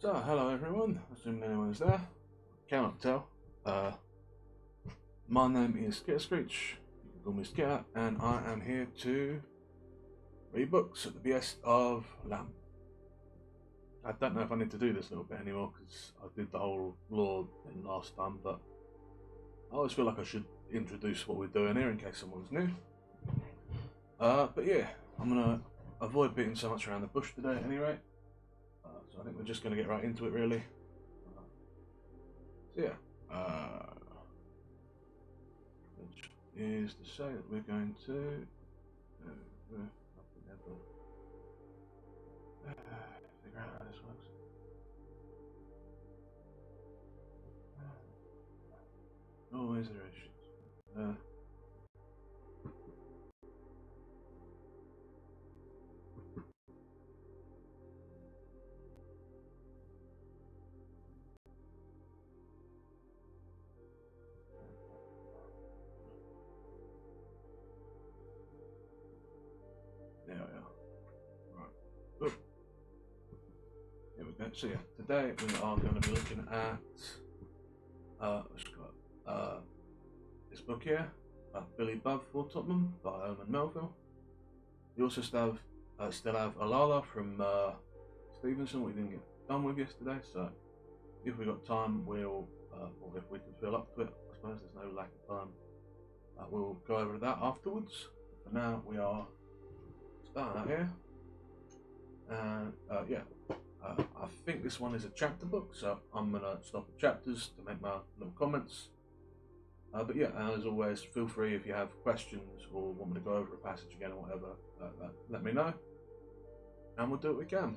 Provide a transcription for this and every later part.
So, hello everyone, assuming anyone's there, cannot tell. My name is SkitterSkreetch, you can call me Skitter, and I am here to read books at the behest of Lamb. I don't know if I need to do this little bit anymore because I did the whole lore thing last time, but I always feel like I should introduce what we're doing here in case someone's new. But yeah, I'm going to avoid beating so much around the bush today at any rate. So I think we're just going to get right into it, really. So yeah, which is to say that we're going to figure out how this works. Always there are issues. There we are. Right. Boop. Here we go. So yeah, today we are going to be looking at this book here, Billy Bubb Foretopman by Herman Melville. We also still have Alala from Stevenson, we didn't get done with yesterday, so if we got time, we'll, or if we can feel up to it, I suppose there's no lack of time, we'll go over that afterwards. For now, we are starting out here, and yeah, I think this one is a chapter book, so I'm going to stop at chapters to make my little comments. But yeah, as always, feel free if you have questions or want me to go over a passage again or whatever, let me know, and we'll do what we can.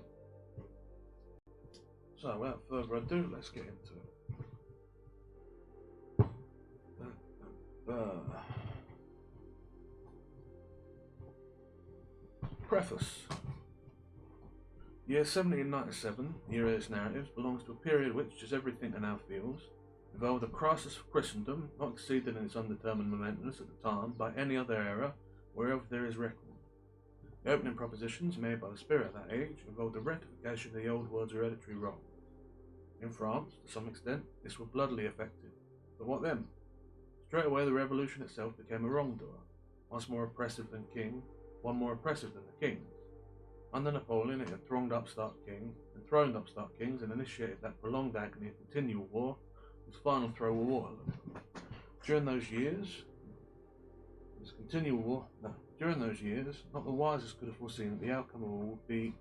So without further ado, let's get into it. Preface. Year 1797, Hero's narratives, belongs to a period which, as everything now feels, involved a crisis for Christendom, not exceeded in its undetermined momentumness at the time by any other era whereof there is record. The opening propositions made by the spirit of that age involved a rectification of the old world's hereditary wrong. In France, to some extent, this was bloodily effected. But what then? Straight away the revolution itself became a wrongdoer, once more oppressive than king, one more oppressive than the kings. Under Napoleon it had throned upstart kings and initiated that prolonged agony of continual war, whose final throw was Waterloo. During those years, not the wisest could have foreseen that the outcome of all would be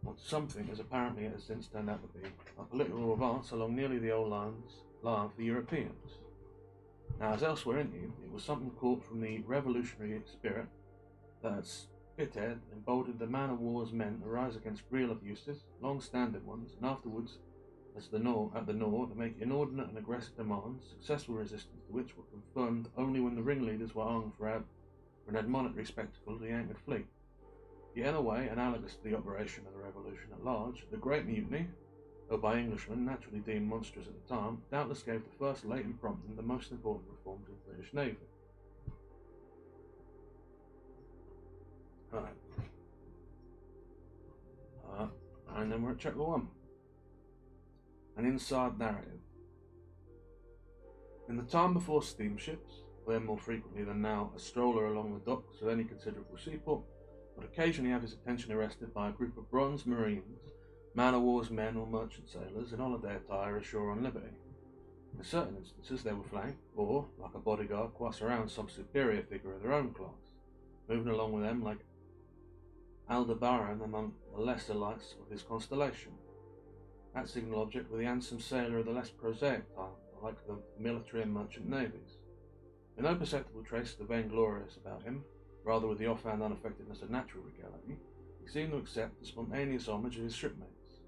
what something as apparently it has since turned out to be, a political advance along nearly the old line for the Europeans. Now, as elsewhere in him, it was something caught from the revolutionary spirit that had spithead and emboldened the man-of-war's men to rise against real abuses, long-standing ones, and afterwards, at the Nord, to make inordinate and aggressive demands, successful resistance to which were confirmed only when the ringleaders were hung for an admonitory spectacle to the anchored fleet. Yet in a way analogous to the operation of the Revolution at large, the Great Mutiny, though by Englishmen naturally deemed monstrous at the time, doubtless gave the first latent prompting the most important reforms in the British Navy. And then we're at chapter 1. An inside narrative. In the time before steamships, where more frequently than now a stroller along the docks of any considerable seaport would occasionally have his attention arrested by a group of bronze marines, man-of-war's men or merchant sailors in holiday attire ashore on liberty. In certain instances they were flanked, or, like a bodyguard, quite around some superior figure of their own class, moving along with them like Aldebaran among the lesser lights of his constellation. That signal object were the handsome sailor of the less prosaic type, like the military and merchant navies. With no perceptible trace of the vainglorious about him, rather with the offhand unaffectedness of natural regality, he seemed to accept the spontaneous homage of his shipmates.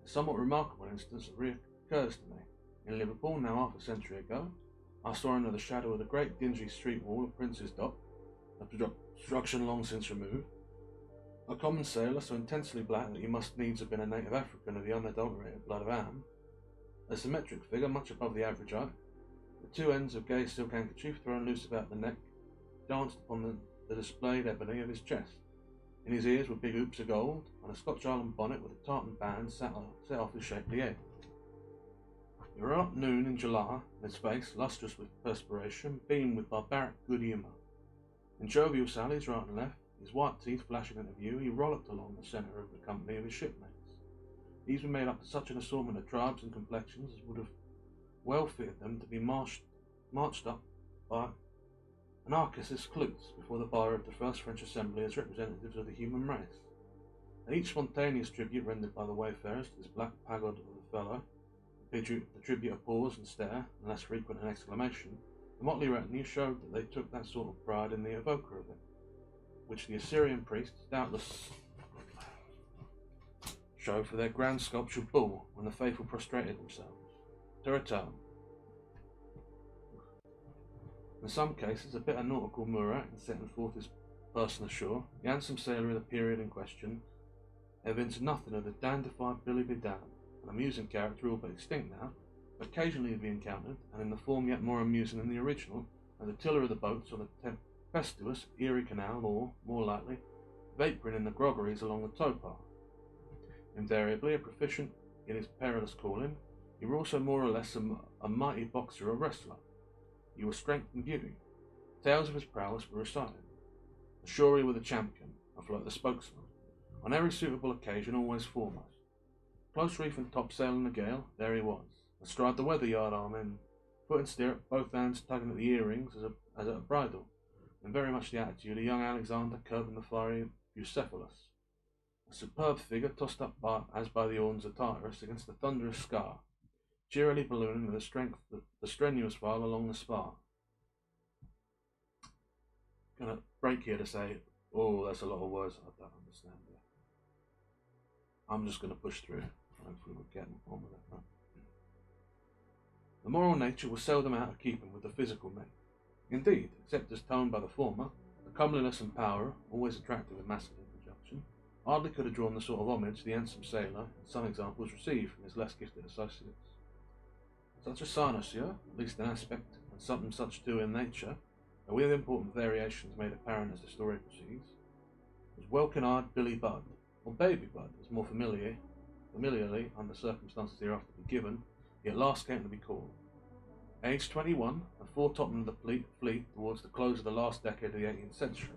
A somewhat remarkable instance reoccurs to me. In Liverpool, now half a century ago, I saw under the shadow of the great dingy street wall of Prince's Dock, a obstruction long since removed, a common sailor so intensely black that he must needs have been a native African of the unadulterated blood of Ham, a symmetric figure much above the average height, the two ends of gay silk handkerchief thrown loose about the neck danced upon the displayed ebony of his chest. In his ears were big hoops of gold, and a Scotch Island bonnet with a tartan band set off his shapely head. He were up noon in July, and his face, lustrous with perspiration, beamed with barbaric good humour. In jovial sallies right and left, his white teeth flashing into view, he rollicked along the centre of the company of his shipmates. These were made up of such an assortment of tribes and complexions as would have well fitted them to be marched up by anarchists Cloutes before the bar of the First French Assembly as representatives of the human race. And each spontaneous tribute rendered by the wayfarers to this black pagod of a fellow, the tribute of pause and stare, and less frequent an exclamation, the motley retinue showed that they took that sort of pride in the evoker of it, which the Assyrian priests doubtless show for their grand sculptured bull when the faithful prostrated themselves, to return. In some cases, a bit of nautical murat in setting forth his person ashore, the handsome sailor of the period in question evinced nothing of the dandified Billy be damned, an amusing character all but extinct now, but occasionally to be encountered, and in the form yet more amusing than the original, at the tiller of the boats on the tempestuous Erie Canal, or, more likely, vapouring in the groggeries along the towpath. Invariably a proficient in his perilous calling, he was also more or less a mighty boxer or wrestler. He was strength and beauty. Tales of his prowess were recited. Ashore he was the champion, afloat the spokesman, on every suitable occasion always foremost. Close reef and topsail in the gale, there he was, astride the weather yard arm end, foot and stirrup, both hands tugging at the earrings as at a bridle, in very much the attitude of young Alexander curbing the fiery Bucephalus. A superb figure tossed up as by the horns of Tartarus against the thunderous scar, cheerily ballooning with the strenuous file along the spar. Gonna break here to say, oh, that's a lot of words I don't understand here. I'm just gonna push through. Hopefully we'll get on with it. Right? The moral nature was seldom out of keeping with the physical make. Indeed, except as toned by the former, the comeliness and power, always attractive in masculine conjunction, hardly could have drawn the sort of homage the handsome sailor, in some examples, received from his less gifted associates. Such a cynosure, at least in aspect, and something such too in nature, though with important variations made apparent as the story proceeds, was welkin-eyed Billy Budd, or Baby Budd, as more familiarly, under circumstances hereafter to be given, he at last came to be called. Aged 21, a foretopman of the fleet towards the close of the last decade of the 18th century.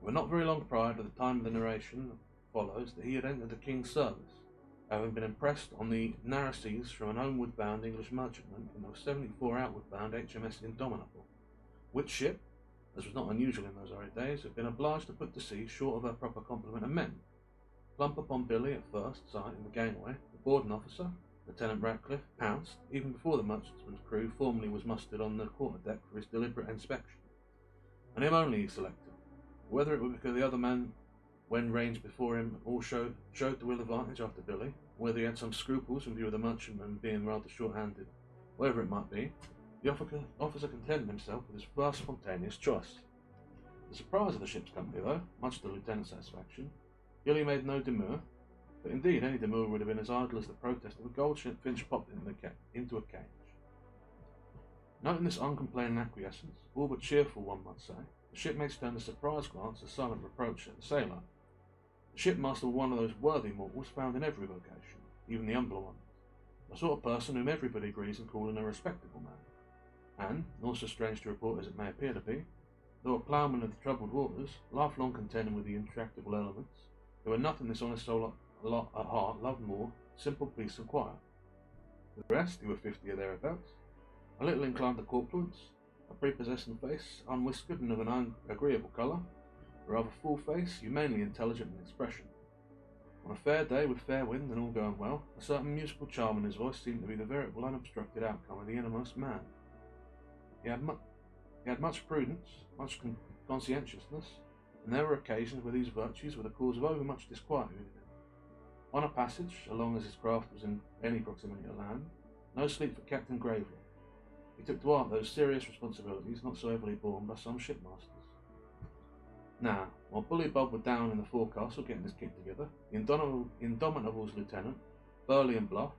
It was not very long prior to the time of the narration that follows that he had entered the King's service, having been impressed on the narrow seas from an homeward-bound English merchantman in the 74 outward-bound HMS Indomitable, which ship, as was not unusual in those early days, had been obliged to put to sea short of her proper complement of men. Plump upon Billy at first sight in the gangway, the boarding officer, Lieutenant Ratcliffe, pounced, even before the merchantman's crew formally was mustered on the quarter-deck for his deliberate inspection. And him only he selected. Whether it were because the other man, when ranged before him, all showed the will advantage after Billy, or whether he had some scruples in view of the merchantman being rather short-handed, whatever it might be, the officer contented himself with his first spontaneous choice. The surprise of the ship's company, though, much to the lieutenant's satisfaction, Billy made no demur, but indeed any demur would have been as idle as the protest of a goldfinch popped into a cage. Noting this uncomplaining acquiescence, all but cheerful one might say, the shipmates turned a surprised glance of silent reproach at the sailor. The shipmaster was one of those worthy mortals found in every vocation, even the humbler ones, a sort of person whom everybody agrees in calling a respectable man, and, not so strange to report as it may appear to be, though a ploughman of the troubled waters, lifelong contending with the intractable elements, there were nothing this honest soul at heart loved more, simple peace and quiet. The rest, who were 50 or thereabouts, a little inclined to corpulence, a prepossessing face, unwhiskered and of an agreeable colour, a rather full face, humanely intelligent in expression. On a fair day with fair wind and all going well, a certain musical charm in his voice seemed to be the veritable unobstructed outcome of the innermost man. He had much prudence, much conscientiousness, and there were occasions where these virtues were the cause of overmuch disquietude in him. On a passage, along as his craft was in any proximity to land, no sleep for Captain Gravely. He took to heart those serious responsibilities not so heavily borne by some shipmasters. Now, while Bully Bob were down in the forecastle getting his kit together, the Indomitable's lieutenant, burly and bluff,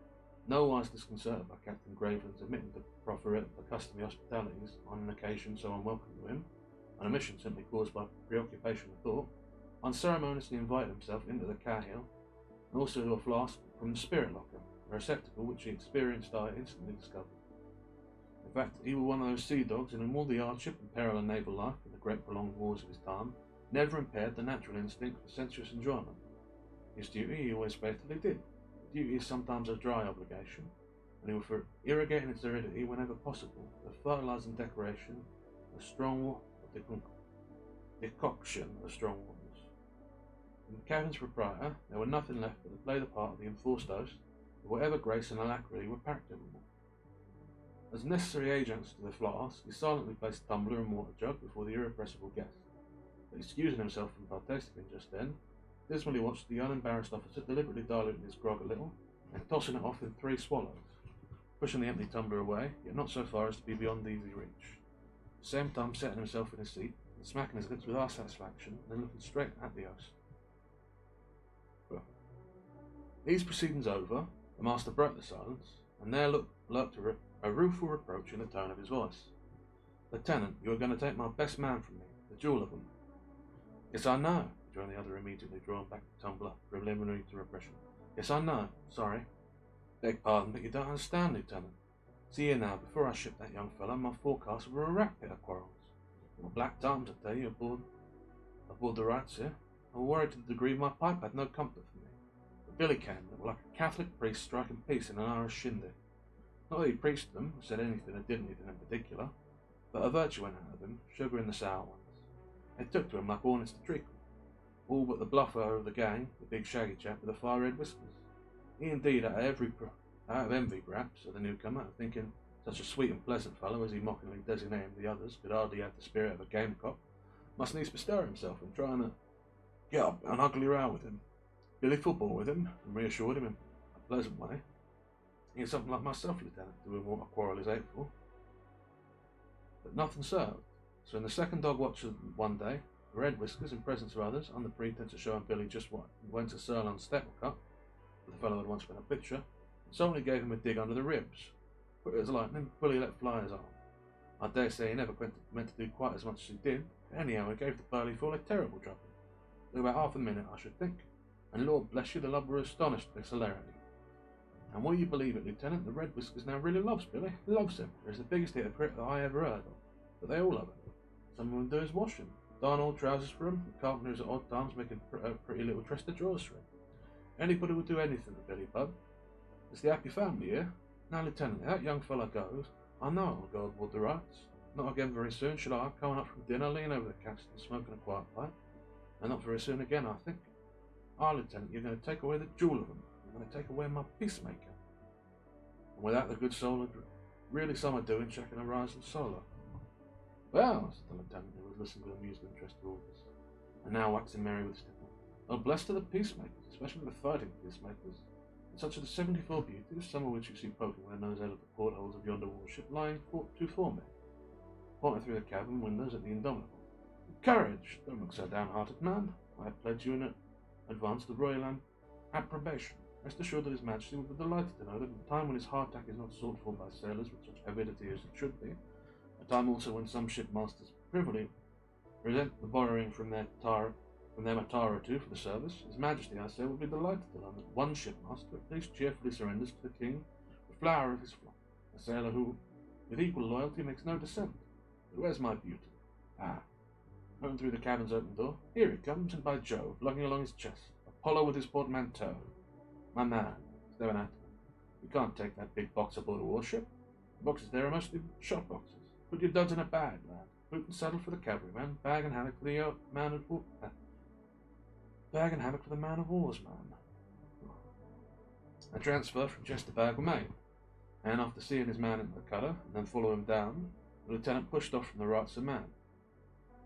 nowise disconcerted by Captain Graveland's omitting to proffer it the customary hospitalities on an occasion so unwelcome to him, an omission simply caused by preoccupation of thought, unceremoniously invited himself into the cahill, and also to a flask from the spirit locker, a receptacle which the experienced eye instantly discovered. In fact, he was one of those sea dogs in whom all the hardship and peril of naval life and the great prolonged wars of his time never impaired the natural instinct for sensuous enjoyment. His duty he always faithfully did. Duty is sometimes a dry obligation, and he would, for irrigating its aridity whenever possible, the fertilising decoration of strong decoction of strong waters. In the cabin's proprietor, there were nothing left but to play the part of the enforced host, with whatever grace and alacrity were practicable. As necessary agents to the flask, he silently placed a tumbler and water jug before the irrepressible guest, but excusing himself from partaking just then, dismally watched the unembarrassed officer deliberately diluting his grog a little, and tossing it off in 3 swallows, pushing the empty tumbler away, yet not so far as to be beyond easy reach, at the same time setting himself in his seat, and smacking his lips with our satisfaction, and then looking straight at the host. Well, these proceedings over, the master broke the silence, and there lurked a rueful reproach in the tone of his voice. "Lieutenant, you are going to take my best man from me, the jewel of them." "Yes, I know," rejoined the other, immediately drawing back the tumbler, preliminary to repression. "Yes, I know. Sorry. Beg pardon, but you don't understand, Lieutenant. See here now, before I shipped that young fellow, my forecastle were a rat pit of quarrels. There were black times, I tell you, aboard the Rights here. I was worried to the degree my pipe had no comfort for me. But Billy came, that were like a Catholic priest striking peace in an Irish shindig. Not that he preached them, or said anything or did anything in particular, but a virtue went out of him, sugar in the sour ones. They took to him like hornets to treacle. All but the bluffer of the gang, the big shaggy chap with the fire-red whiskers. He indeed, out of envy perhaps, of the newcomer, thinking such a sweet and pleasant fellow as he mockingly designated the others could hardly have the spirit of a gamecock, must needs bestir himself in trying to get up an ugly row with him. Billy football with him, and reassured him in a pleasant way. He is something like myself, Lieutenant, to whom what a quarrel is hateful. But nothing served. So in the second dog watch of one day, the Red Whiskers, in presence of others, under pretence of showing Billy just what whence a sirloin steak will cut, for the fellow had once been a pitcher, suddenly gave him a dig under the ribs. Quick as lightning, Billy let fly his arm. I dare say he never meant to do quite as much as he did, but anyhow he gave the burly fool a terrible drubbing. Took about half a minute, I should think, and Lord bless you, the lubber was astonished at his hilarity. And will you believe it, Lieutenant, the Red Whiskers now really loves Billy. Loves him. He's the biggest hypocrite that I ever heard of. But they all love him. Some of them do his washing, darn old trousers for him, and carpenters at odd times making pretty little trusted drawers for him. Anybody would do anything to Billy, bub. It's the happy family here. Now, Lieutenant, if that young fellow goes, I know I'll go aboard the Rights. Not again very soon, shall I? Coming up from dinner, leaning over the capstan, smoking a quiet pipe. And not very soon again, I think. Ah, Lieutenant, you're going to take away the jewel of them. You're going to take away my peacemaker. And without the good soul had really some ado in checking a rising solar. Well, said the Lieutenant, who was listening with amused interest to all this, and now waxing merry with Stipple. Oh, blessed are the peacemakers, especially the fighting peacemakers. And such are the 74 beauties, some of which you see poking their nose out of the portholes of yonder warship, lying to for me, pointing through the cabin windows at the Indomitable. Courage! Don't look so downhearted, man. I have pledged you in advance the royal approbation. Rest assured that His Majesty will be delighted to know that at a time when his hardtack is not sought for by sailors with such avidity as it should be, a time also when some shipmasters privily resent the borrowing from them a tar or two for the service, His Majesty, I say, will be delighted to learn that one shipmaster at least cheerfully surrenders to the King the flower of his flock, a sailor who, with equal loyalty, makes no dissent. But where's my beauty? Ah, running through the cabin's open door. Here he comes, and by Jove, lugging along his chest, Apollo with his portmanteau. My man, staring at him. You can't take that big box aboard a warship. The boxes there are mostly shot boxes. Put your duds in a bag, lad. Boot and saddle for the cavalryman, bag and hammock for the man of war's man. A transfer from chest to bag were made, and after seeing his man into the cutter, and then follow him down, the lieutenant pushed off from the Rights of Man.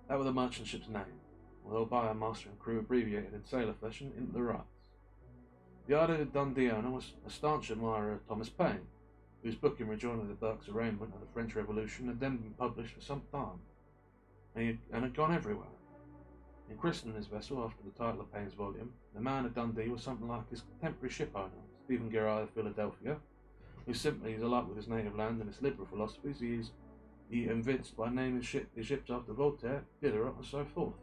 That was the merchant ship's name, although by our master and crew abbreviated in sailor fashion into the Rights. The hard-headed Dundee owner was a staunch admirer of Thomas Paine, whose book in rejoinder to Burke's arraignment of the French Revolution had then been published for some time, and had gone everywhere. In christening his vessel after the title of Paine's volume, the man of Dundee was something like his contemporary ship owner, Stephen Girard of Philadelphia, who simply is alike with his native land and its liberal philosophies. He evinced by naming his ships after Voltaire, Diderot, and so forth.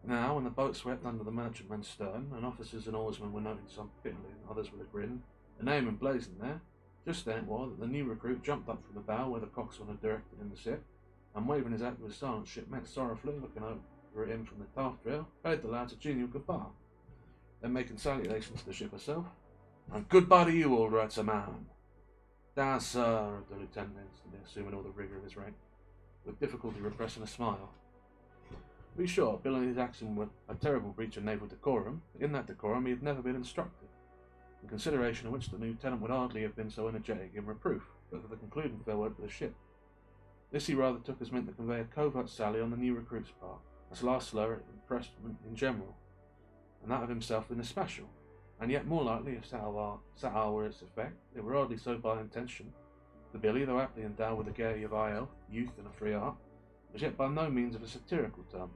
Now, when the boat swept under the merchantman's stern, and officers and oarsmen were noting some bitterly and others with a grin, a name emblazoned there, just then it was that the new recruit jumped up from the bow where the coxswain had directed him to sit, and waving his hat to his silent shipmate sorrowfully, looking over at him from the taffrail, bade the lads a genial goodbye. Then making salutations to the ship herself, "And goodbye to you, old rights man." "Da, sir," the lieutenant instantly, assuming all the rigour of his rank, with difficulty repressing a smile. To be sure, Bill and his accent were a terrible breach of naval decorum, but in that decorum he had never been instructed, in consideration of which the lieutenant would hardly have been so energetic in reproof, but for the concluding farewell to the ship. This he rather took as meant to convey a covert sally on the new recruit's part, as last slur at impressment in general, and that of himself in especial, and yet more likely, if satire were its effect, it were hardly so by intention. For Billy, though aptly endowed with the gaiety of high health, youth, and a free heart, was yet by no means of a satirical term.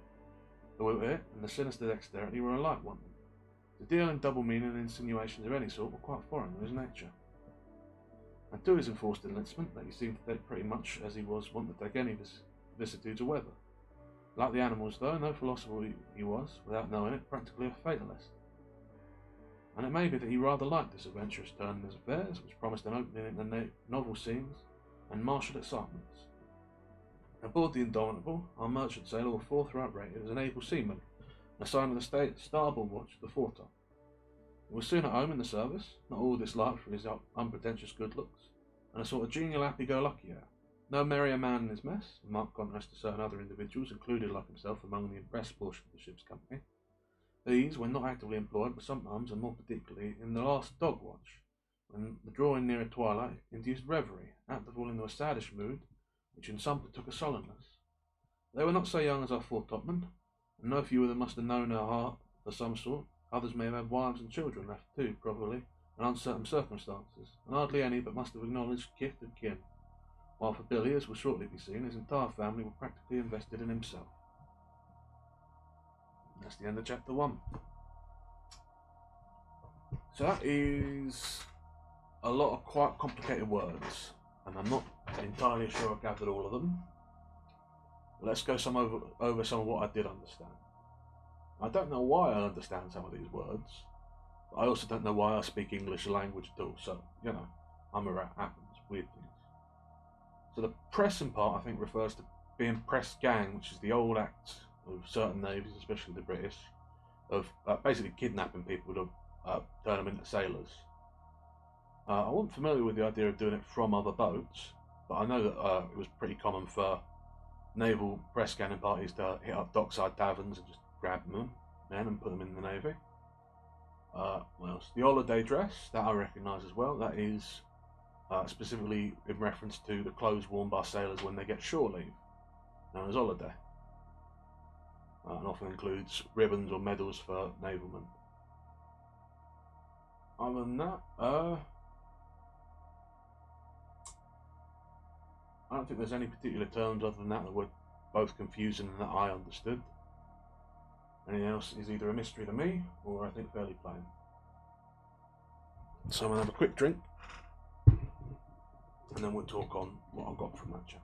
The wit and the sinister dexterity were alike wanting. To deal in double meaning and insinuations of any sort were quite foreign to his nature. And to his enforced enlistment, that he seemed to take pretty much as he was wont to take any vicissitudes of weather. Like the animals, though, no philosopher he was, without knowing it, practically a fatalist. And it may be that he rather liked this adventurous turn in his affairs, which promised an opening into novel scenes and martial excitements. Aboard the Indomitable, our merchant sailor was forthright rated as an able seaman, and assigned to the starboard watch of the foretop. He was soon at home in the service, not all disliked for his unpretentious good looks, and a sort of genial happy-go-lucky air. No merrier man in his mess, in marked contrast to certain other individuals included like himself among the impressed portion of the ship's company. These, when not actively employed, were sometimes, and more particularly, in the last dog watch, when the drawing nearer twilight induced reverie, apt to fall into a saddish mood, which in some took a sullenness. They were not so young as our foretopman, and no few of them must have known her heart of some sort. Others may have had wives and children left too, probably, in uncertain circumstances, and hardly any but must have acknowledged kith and kin, while for Billy, as will shortly be seen, his entire family were practically invested in himself. And that's the end of chapter 1. So that is a lot of quite complicated words, and I'm not entirely sure I gathered all of them. Let's go over some of what I did understand. I don't know why I understand some of these words, but I also don't know why I speak English language at all, so, I'm around, happens, weird things. So the pressing part, I think, refers to being press gang, which is the old act of certain navies, especially the British, of basically kidnapping people to turn them into sailors. I wasn't familiar with the idea of doing it from other boats, but I know that it was pretty common for naval press ganning parties to hit up dockside taverns and just grab men and put them in the navy. What else? The holiday dress, that I recognise as well. That is specifically in reference to the clothes worn by sailors when they get shore leave, known as holiday. And often includes ribbons or medals for navalmen. Other than that, I don't think there's any particular terms other than that that were both confusing and that I understood. Anything else is either a mystery to me or I think fairly plain. So I'm going to have a quick drink and then we'll talk on what I got from that chapter.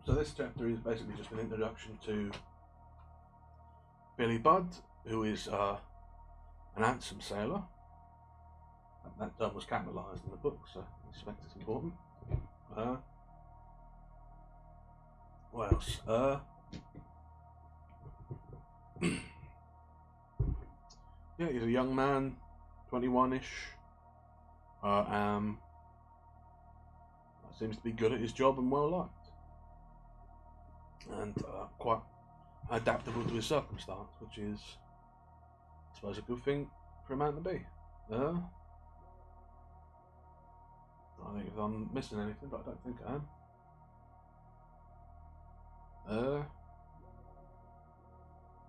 So this chapter is basically just an introduction to Billy Budd, who is an handsome sailor. That term was capitalised in the book, so I suspect it's important. What else? Yeah, he's a young man, 21-ish. Seems to be good at his job and well liked. And quite adaptable to his circumstance, which is, I suppose, a good thing for a man to be. I think if I'm missing anything, but I don't think I am.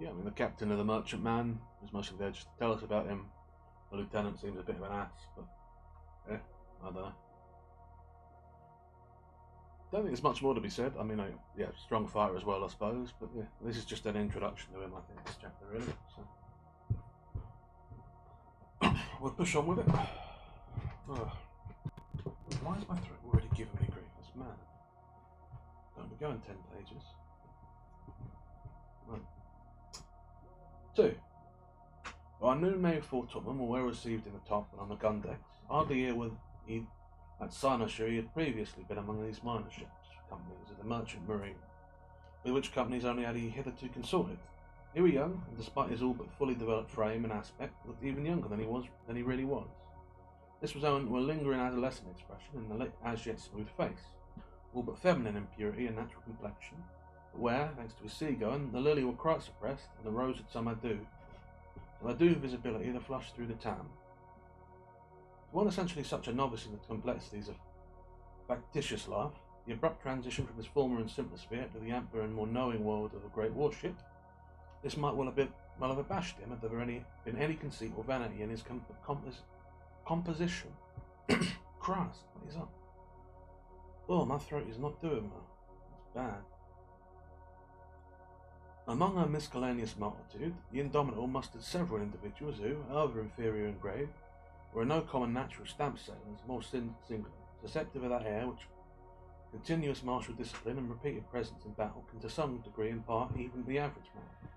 Yeah, I mean, the captain of the merchantman was mostly there just to tell us about him. The lieutenant seems a bit of an ass, but yeah, I don't know. Don't think there's much more to be said. I mean, yeah, strong fighter as well, I suppose. But yeah, this is just an introduction to him, I think, this chapter, really. So we'll push on with it. Why is my throat already giving me grief? That's mad. Going to go in 10 pages. Right. 2. By noon, May Foretopman were well received in the top and on the gun decks. Hardly here were he at Cynosure he had previously been among these minor ships companies of the merchant marine, with which companies only had he hitherto consorted. He was young, and despite his all but fully developed frame and aspect, looked even younger than he really was. This was owing to a lingering adolescent expression in the as yet smooth face, all but feminine in purity and natural complexion, but where, thanks to his sea-going, the lily were quite suppressed, and the rose had some ado visibility that flushed through the tam. To one essentially such a novice in the complexities of factitious life, the abrupt transition from his former and simpler sphere to the ampler and more knowing world of a great warship, this might well have abashed him had there been any conceit or vanity in his composition. Christ, what is up? Oh, my throat is not doing well. It's bad. Among her miscellaneous multitude, the Indomitable mustered several individuals who, however inferior in grade, were no common natural stamp sailors, more singular, susceptible of that air which continuous martial discipline and repeated presence in battle can to some degree impart even to the average man.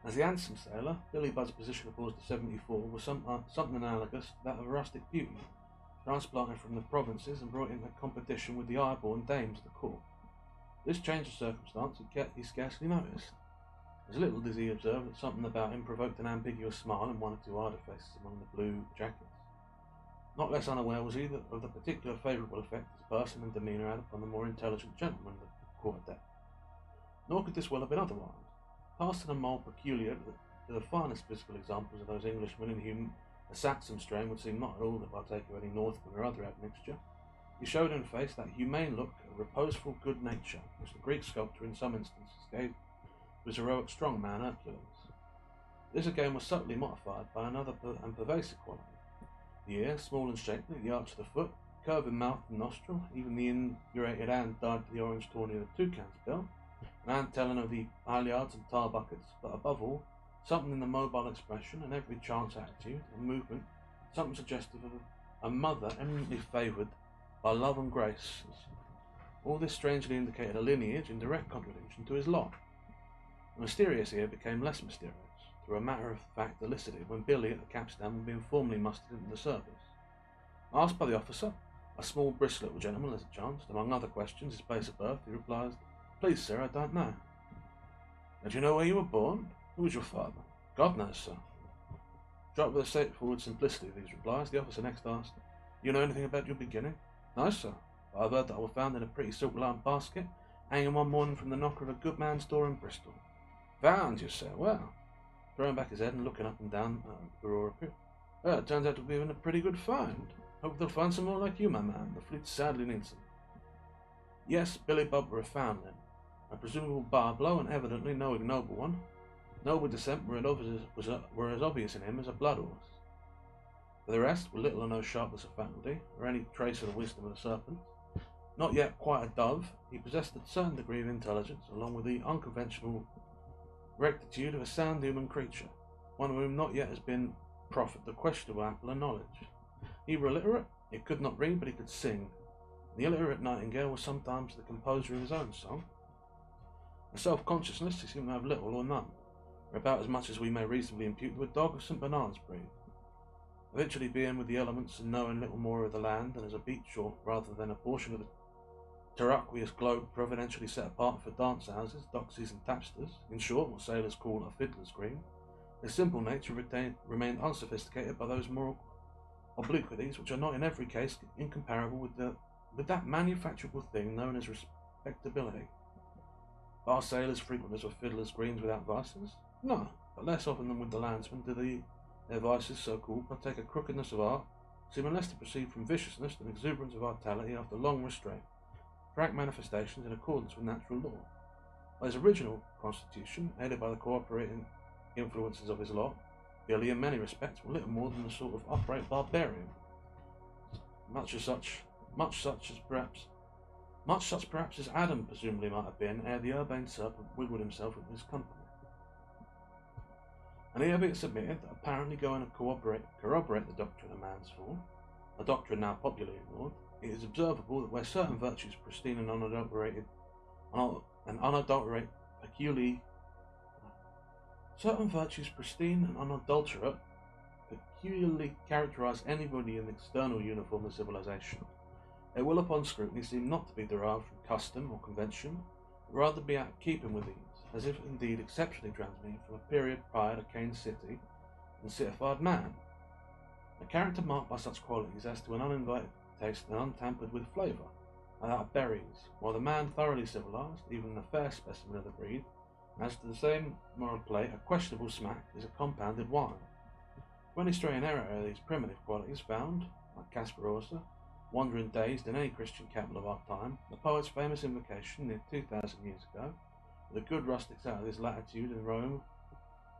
As the handsome sailor, Billy Budd's position aboard the 74 was something analogous to that of a rustic beauty, transplanted from the provinces and brought into competition with the high-born dames of the court. This change of circumstance he scarcely noticed. As little did he observe that something about him provoked an ambiguous smile in one or two idle faces among the blue jackets. Not less unaware was he of the particular favourable effect his person and demeanour had upon the more intelligent gentlemen of the quarter deck. Nor could this well have been otherwise. Past in a mould peculiar to the finest physical examples of those Englishmen in whom a Saxon strain would seem not at all to partake of any Northman or other admixture, he showed in face that humane look of reposeful good nature which the Greek sculptor in some instances gave to his heroic strong man Hercules. This again was subtly modified by another and pervasive quality. The ear, small and shapely, the arch of the foot, curve in mouth and nostril, even the indurated hand dyed to the orange tawny of the toucan's bill, an hand telling of the halyards and tar buckets, but above all, something in the mobile expression and every chance attitude and movement, something suggestive of a mother eminently favoured by love and grace. All this strangely indicated a lineage in direct contradiction to his lot. The mysterious here became less mysterious, through a matter of fact elicited when Billy at the capstan was being formally mustered into the service. Asked by the officer, a small brisk little gentleman as it chanced, among other questions, his place of birth, he replies, "Please, sir, I don't know." "And you know where you were born? Who was your father?" "God knows, sir." Struck with the straightforward simplicity of these replies, the officer next asked, "You know anything about your beginning?" "No, sir, but I've heard that I was found in a pretty silk-lined basket, hanging one morning from the knocker of a good man's door in Bristol." "Found, you say? Well," throwing back his head and looking up and down Aurora, "well, it turns out to be a pretty good find. Hope they'll find some more like you, my man. The fleet sadly needs them." Yes, Billy Budd were a foundling, a presumable barblow, and evidently no ignoble one. Noble descent were as obvious in him as a blood horse. For the rest, with little or no sharpness of faculty, or any trace of the wisdom of the serpent, not yet quite a dove, he possessed a certain degree of intelligence, along with the unconventional rectitude of a sound human creature, one of whom not yet has been proffered the questionable apple of knowledge. He were illiterate, he could not read, but he could sing. The illiterate nightingale was sometimes the composer of his own song. A self-consciousness he seemed to have little or none, or about as much as we may reasonably impute to a dog of St. Bernard's breed. Habitually being with the elements and knowing little more of the land than as a beach or rather than a portion of the terraqueous globe providentially set apart for dance houses, doxies and tapsters, in short, what sailors call a fiddler's green, his simple nature remained unsophisticated by those moral obliquities which are not in every case incomparable with that manufacturable thing known as respectability. Are sailors frequenters of fiddler's greens without vices? No, but less often than with the landsmen do their vices, so-called, partake of crookedness of art, seeming less to proceed from viciousness than exuberance of vitality after long restraint, frank manifestations in accordance with natural law. By his original constitution, aided by the co-operating influences of his lot, Billy in many respects were little more than a sort of upright barbarian, much such perhaps as Adam presumably might have been ere the urbane serpent wiggled himself in his company. And here be it submitted that apparently going to corroborate the doctrine of man's fall, a doctrine now popularly ignored, it is observable that where certain virtues pristine and unadulterated and unadulterated peculiarly. Certain virtues pristine and unadulterate peculiarly characterize anybody in the external uniform of civilization. They will, upon scrutiny, seem not to be derived from custom or convention, but rather be out of keeping with these, as if indeed exceptionally transmitted from a period prior to Cain's city and citified man. A character marked by such qualities as to an uninvited taste and untampered with flavour, without berries, while the man thoroughly civilized, even a fair specimen of the breed, as to the same moral plate, a questionable smack is a compounded wine. When any stray in error are these primitive qualities found, like Casperosa, wandering dazed in any Christian capital of our time, the poet's famous invocation near 2,000 years ago, with the good rustics out of this latitude in Rome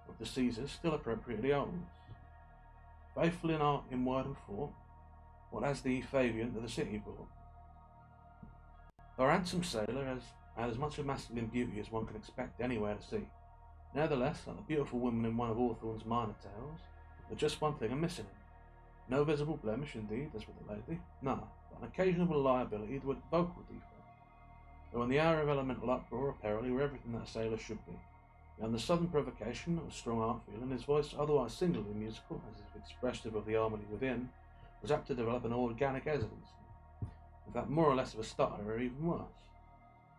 of the Caesars still appropriately holds. Faithful in art, in word and thought, what has the Fabian to the city brought? Our handsome sailor has had as much of masculine beauty as one can expect anywhere to see. Nevertheless, like the beautiful woman in one of Hawthorne's minor tales, there's just one thing missing him. No visible blemish, indeed, as with the lady, no, but an occasional liability to a vocal defect. Though in the hour of elemental uproar or peril, he were everything that a sailor should be. Beyond the sudden provocation of a strong art feeling, his voice, otherwise singularly musical, as if expressive of the harmony within, was apt to develop an organic hesitancy. In fact, more or less of a stutter, or even worse.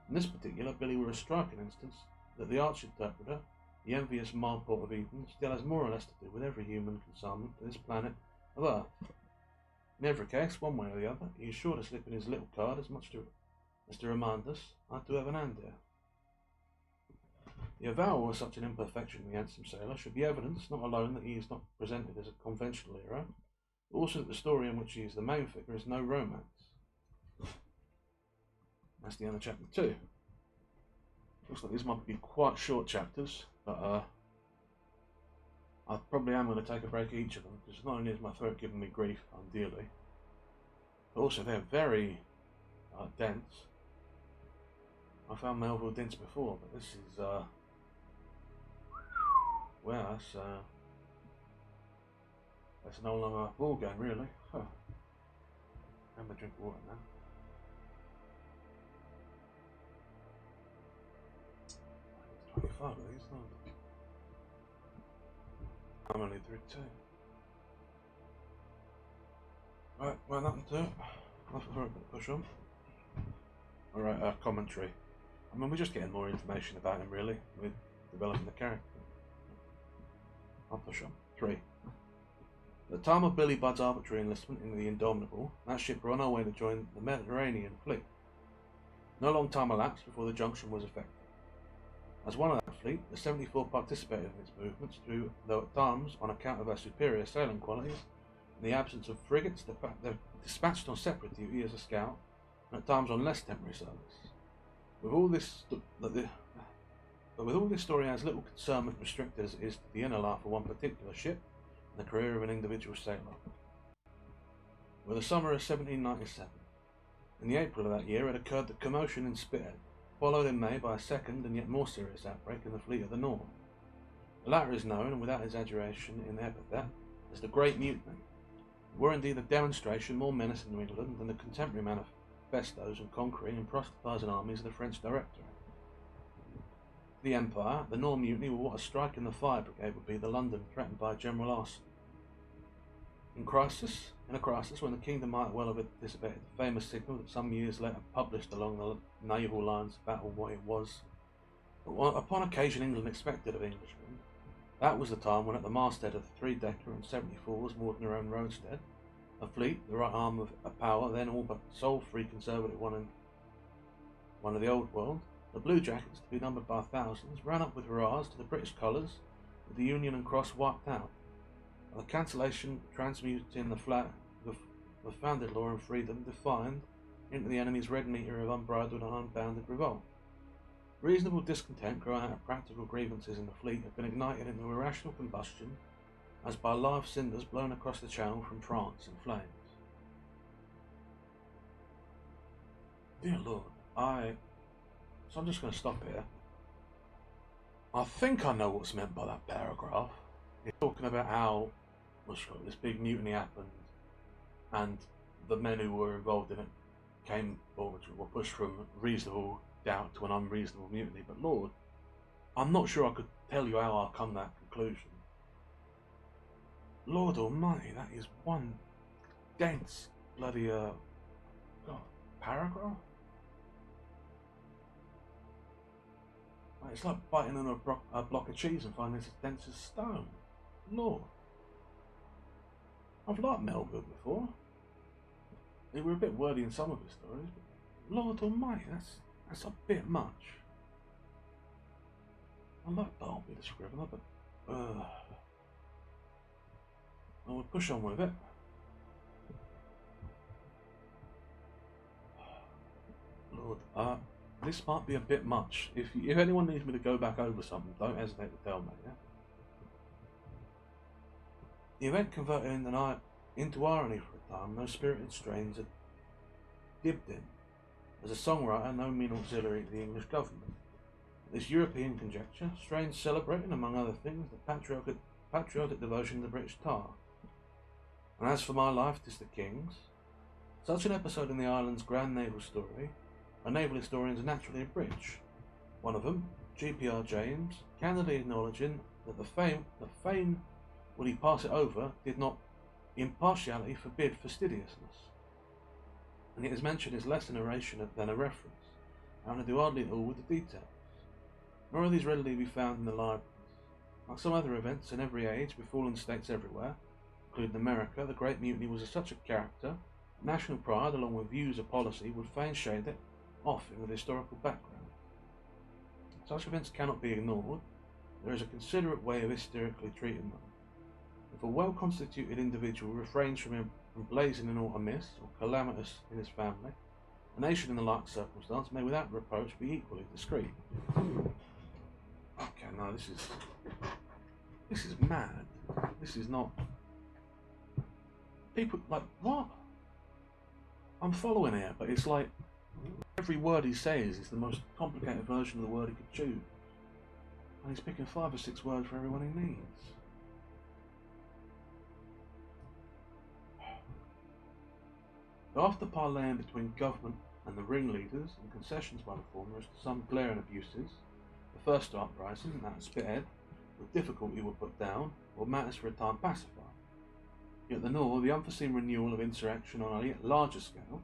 In this particular, Billy were a striking instance that the arch interpreter, the envious Marport of Eden, still has more or less to do with every human consignment to this planet of Earth. In every case, one way or the other, he is sure to slip in his little card as much as to remind us, I do have an hand here. The avowal of such an imperfection in the handsome sailor should be evidence not alone that he is not presented as a conventional hero, but also that the story in which he is the main figure is no romance. That's the end of chapter 2. Looks like these might be quite short chapters, but I probably am going to take a break at each of them, because not only is my throat giving me grief undearly, but also they're very dense. I found Melville dense before, but this is well, that's no longer a ball game, really. Huh. I'm gonna drink water now. I think it's 25 of these, aren't I? I'm only through 2. Right, well, nothing to it. I'll throw a bit of push on. Alright, commentary. I mean, we're just getting more information about him, really. We're developing the character. I'll push on. 3. At the time of Billy Budd's arbitrary enlistment in the Indomitable, that ship were on our way to join the Mediterranean fleet. No long time elapsed before the junction was effected. As one of that fleet, the 74 participated in its movements, though at times, on account of her superior sailing qualities, in the absence of frigates, they're dispatched on separate duty as a scout, and at times on less temporary service. With all this story has little concernment restricted as it is to the inner life of one particular ship and the career of an individual sailor. With the summer of 1797, in the April of that year had occurred the commotion in Spithead, followed in May by a second and yet more serious outbreak in the fleet of the North. The latter is known, and without exaggeration in the epithet, as the Great Mutiny. It were indeed a demonstration more menacing to England than the contemporary manifestos and conquering and proselytizing armies of the French Directorate. The Empire, the North Mutiny were what a strike in the fire brigade would be to London threatened by General Arson. In a crisis when the kingdom might well have anticipated the famous signal that some years later published along the naval lines of battle what it was, but upon occasion England expected of Englishmen, that was the time when at the masthead of the 3-decker and 74s moored in their own roadstead, a fleet, the right arm of a power then all but sole free conservative one of the old world, the Blue Jackets, to be numbered by thousands, ran up with hurrahs to the British colours, with the Union and Cross wiped out, and the cancellation transmuting the flag of founded law and freedom defined into the enemy's red metre of unbridled and unbounded revolt. Reasonable discontent growing out of practical grievances in the fleet had been ignited into irrational combustion as by live cinders blown across the channel from France in flames. Dear Lord, so I'm just going to stop here. I think I know what's meant by that paragraph. It's talking about how this big mutiny happened and the men who were involved in it were pushed from reasonable doubt to an unreasonable mutiny, but Lord, I'm not sure I could tell you how I come to that conclusion. Lord Almighty, that is one dense bloody paragraph. It's like biting on a block of cheese and finding it's as dense as stone. Lord, I've liked Melville before. They were a bit wordy in some of his stories, but Lord Almighty, that's a bit much. I like Darby the Scrivener, but I will push on with it. Lord, this might be a bit much. If anyone needs me to go back over something, don't hesitate to tell me. Yeah? The event converted in the night into irony for a time. Those spirited strains had dibbed in. As a songwriter, no mean auxiliary to the English government. This European conjecture, strains celebrating, among other things, the patriotic devotion to the British tar. And as for my life, 'tis the King's. Such an episode in the island's grand naval story, our naval historians naturally abridge. One of them, G.P.R. James, candidly acknowledging that the fame, would he pass it over, did not impartiality forbid fastidiousness. And it is mentioned as less an oration than a reference, having to do hardly at all with the details. Nor are these readily to be found in the libraries. Like some other events in every age, befallen states everywhere, including America, the Great Mutiny was of such a character, national pride, along with views of policy, would fain shade it off in the historical background. Such events cannot be ignored. There is a considerate way of hysterically treating them. If a well-constituted individual refrains from emblazoning aught amiss or calamitous in his family, a nation in the like circumstance may without reproach be equally discreet. Okay, no, this is mad. This is not... People, like, what? I'm following here, but it's like every word he says is the most complicated version of the word he could choose. And he's picking 5 or 6 words for everyone he needs. After parleying between government and the ringleaders and concessions by the former as to some glaring abuses, the first uprising, that at Spithead, with difficulty were put down, or matters for a time pacified. Yet the North, the unforeseen renewal of insurrection on a yet larger scale,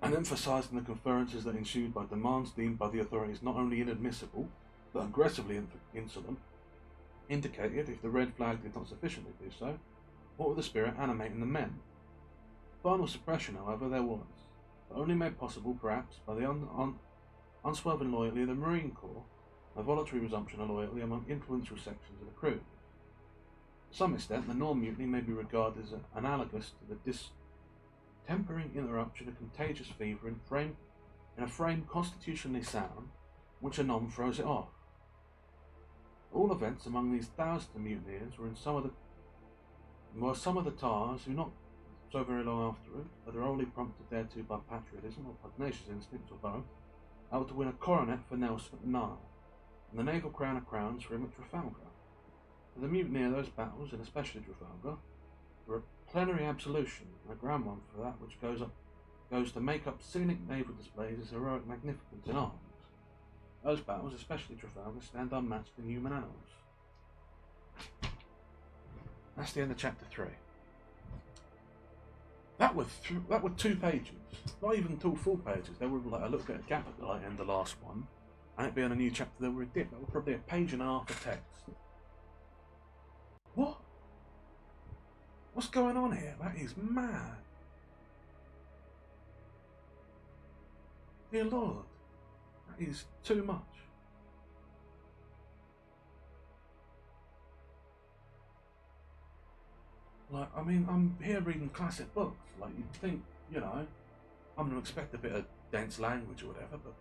and emphasising the conferences that ensued by demands deemed by the authorities not only inadmissible, but aggressively insolent, indicated, if the red flag did not sufficiently do so, what was the spirit animating the men. Final suppression, however, there was, but only made possible, perhaps, by the unswerving loyalty of the Marine Corps, and a voluntary resumption of loyalty among influential sections of the crew. To some extent, the Nore mutiny may be regarded as analogous to the distempering interruption of contagious fever in a frame constitutionally sound, which anon throws it off. At all events, among these thousands of mutineers were some of the tars who, not so very long afterwards, whether wholly prompted thereto by patriotism or pugnacious instincts or both, out to win a coronet for Nelson at the Nile, and the naval crown of crowns for him at Trafalgar. For the mutiny of those battles, and especially Trafalgar, were a plenary absolution, and a grand one for that which goes to make up scenic naval displays as heroic magnificence in arms. Those battles, especially Trafalgar, stand unmatched in human annals. That's the end of chapter 3. That were 2 pages, not even 2 full pages. There were like a little bit of gap at the end of the last one, and it being a new chapter, there were a dip. That was probably a page and a half of text. What? What's going on here? That is mad. Dear Lord, that is too much. Like, I mean, I'm here reading classic books. Like, you'd think, you know, I'm going to expect a bit of dense language or whatever, but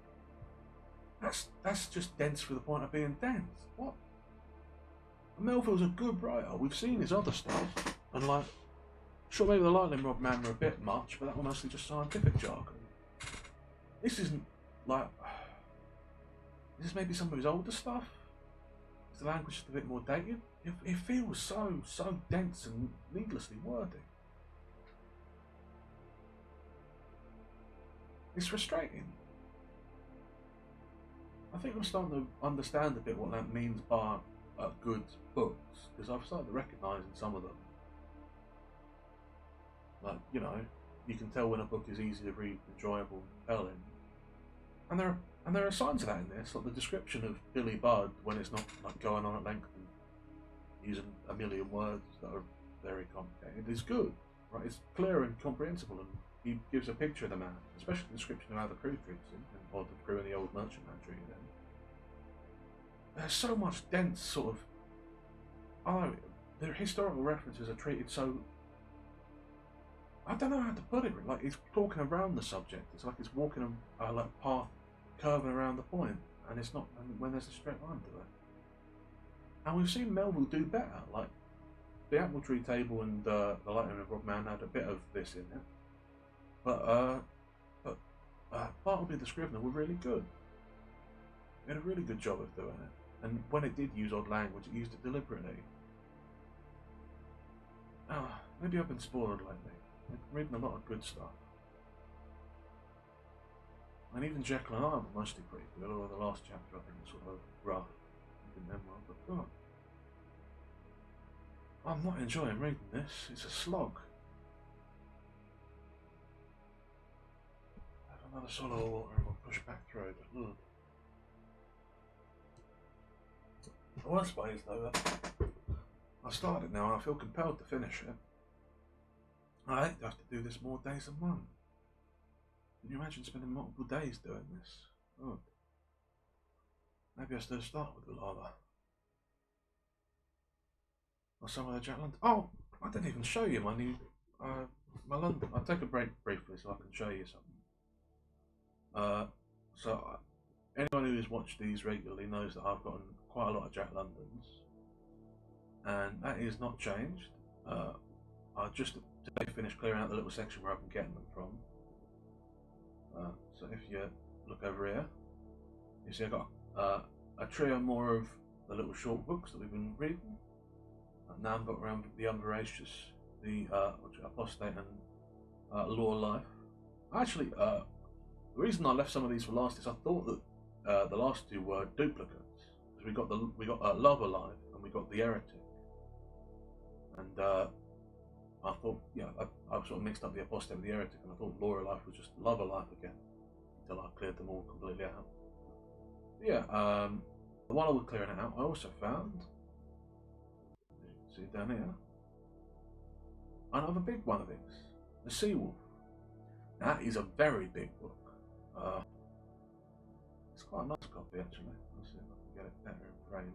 that's just dense for the point of being dense. What? Melville's a good writer. We've seen his other stuff, and like, sure, maybe the Lightning Rod Man were a bit much, but that was mostly just scientific jargon. This isn't like. Is this maybe some of his older stuff? Is the language just a bit more dated? It feels so dense and needlessly wordy. It's frustrating. I think I'm starting to understand a bit what that means by good books, because I've started recognising some of them. Like, you can tell when a book is easy to read, enjoyable, compelling, and there are signs of that in this. Like the description of Billy Budd when it's not like going on at length and using a million words that are very complicated is good, right? It's clear and comprehensible, and he gives a picture of the man, especially the description of how the crew treats him, or the crew and the old merchantman treated him. There's so much dense sort of, the historical references are treated so, I don't know how to put it, like it's talking around the subject. It's like it's walking a like path, curving around the point, and it's not when there's a straight line to it. And we've seen Melville do better, like the apple tree table and the lightning of Rodman had a bit of this in it, but Bartleby the Scrivener were really good. They had a really good job of doing it, and when it did use odd language, it used it deliberately. Maybe I've been spoiled lately. I'm reading a lot of good stuff. And even Jekyll and Hyde were mostly pretty good, although the last chapter I think was sort of rough. I didn't end well, but God. I'm not enjoying reading this. It's a slog. I have another swallow of water and we'll push back through it. The worst way is though that I started it now and I feel compelled to finish it. I hate to have to do this more days than one. Can you imagine spending multiple days doing this? Oh. Maybe I should start with the lava. Or some of the Jack London. Oh, I didn't even show you my new, my London. I'll take a break briefly so I can show you something. Anyone who has watched these regularly knows that I've gotten quite a lot of Jack Londons, and that is not changed. I just today finished clearing out the little section where I've been getting them from. So if you look over here, you see I've got a trio more of the little short books that we've been reading. Now I've got around the Unvoracious, the Apostate, and Law of Life. Actually, the reason I left some of these for last is I thought that the last two were duplicates, because we got Love Alive and we got the Heretic, and I thought, I sort of mixed up the Apostate with the Heretic, and I thought Law of Life was just Love Alive again until I cleared them all completely out. While I was clearing it out, I also found, see down here, another big one of these, the Seawolf. That is a very big book. It's quite a nice copy actually. Let's see if I can get it better in frame.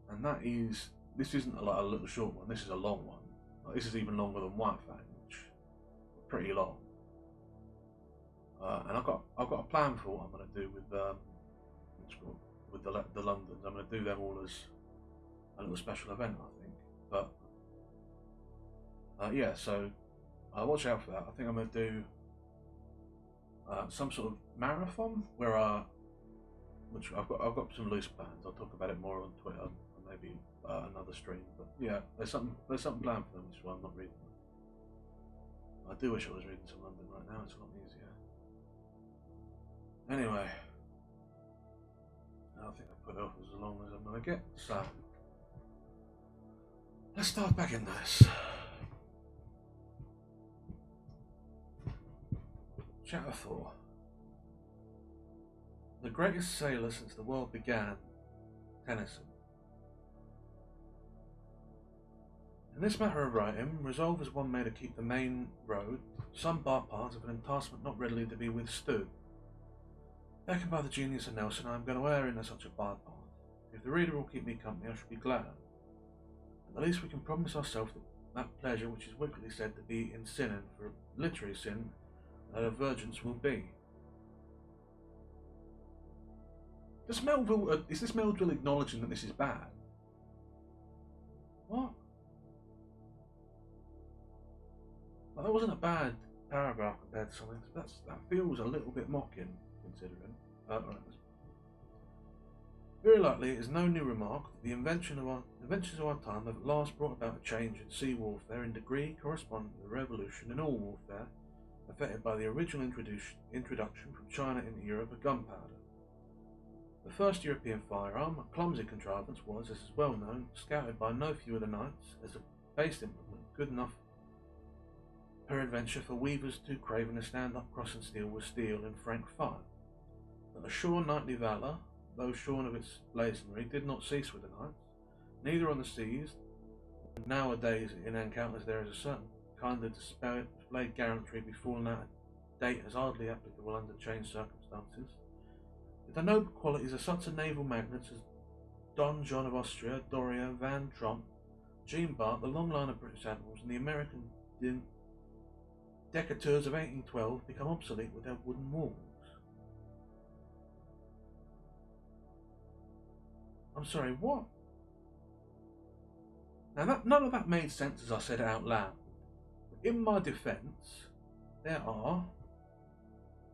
And this isn't like a little short one, this is a long one. Like, this is even longer than White Fang, which is pretty long. And I've got a plan for what I'm going to do with the Londons. I'm going to do them all as a little special event, I think. But so watch out for that. I think I'm going to do some sort of marathon where which I've got some loose plans. I'll talk about it more on Twitter and maybe another stream. But yeah, there's something planned for them, which is why I'm not reading them. I do wish I was reading some London right now. It's a lot easier. Anyway, I think I put it off as long as I'm going to get. So let's start back into this. Chapter 4. The greatest sailor since the world began, Tennyson. In this matter of writing, resolve is one made to keep the main road, some bark paths of an enticement not readily to be withstood. Beckoned by the genius of Nelson, I am going to err into such a bypath. If the reader will keep me company, I shall be glad. At least we can promise ourselves that pleasure which is wickedly said to be in sinning, for literary sin, that a virgins will be. Is this Melville acknowledging that this is bad? What? Well, that wasn't a bad paragraph compared to something. That feels a little bit mocking, considering. Very likely it is no new remark that the inventions of our time have at last brought about a change in sea warfare in degree corresponding to the revolution in all warfare, affected by the original introduction from China into Europe of gunpowder. The first European firearm, a clumsy contrivance, was, as is well known, scouted by no few of the knights as a base implement good enough peradventure for weavers too craven to stand up crossing steel with steel in frank fire. But a sure knightly valour, though shorn of its blazonry, did not cease with the knights, neither on the seas. Nowadays in encounters there is a certain kind of displayed gallantry befallen out of date as hardly applicable under changed circumstances. The noble qualities of such a naval magnates as Don John of Austria, Doria, Van Tromp, Jean Bart, the long line of British admirals, and the American decateurs of 1812 become obsolete with their wooden walls. I'm sorry, what? Now, none of that made sense as I said it out loud. In my defence, there are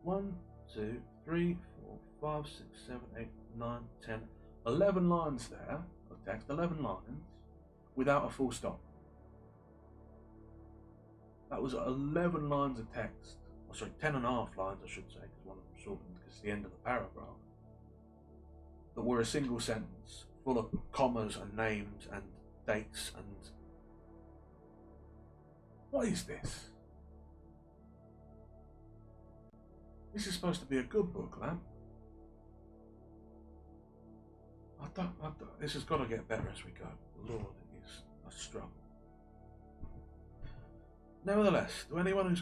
1, 2, 3, 4, 5, 6, 7, 8, 9, 10, 11 lines there of text, 11 lines, without a full stop. That was 11 lines of text. Oh, sorry, 10 and a half lines, I should say, because one of them shortened because it's the end of the paragraph. That were a single sentence, full of commas and names and dates and... What is this? This is supposed to be a good book, Lamp. This has got to get better as we go. Lord, it is a struggle. Nevertheless, to anyone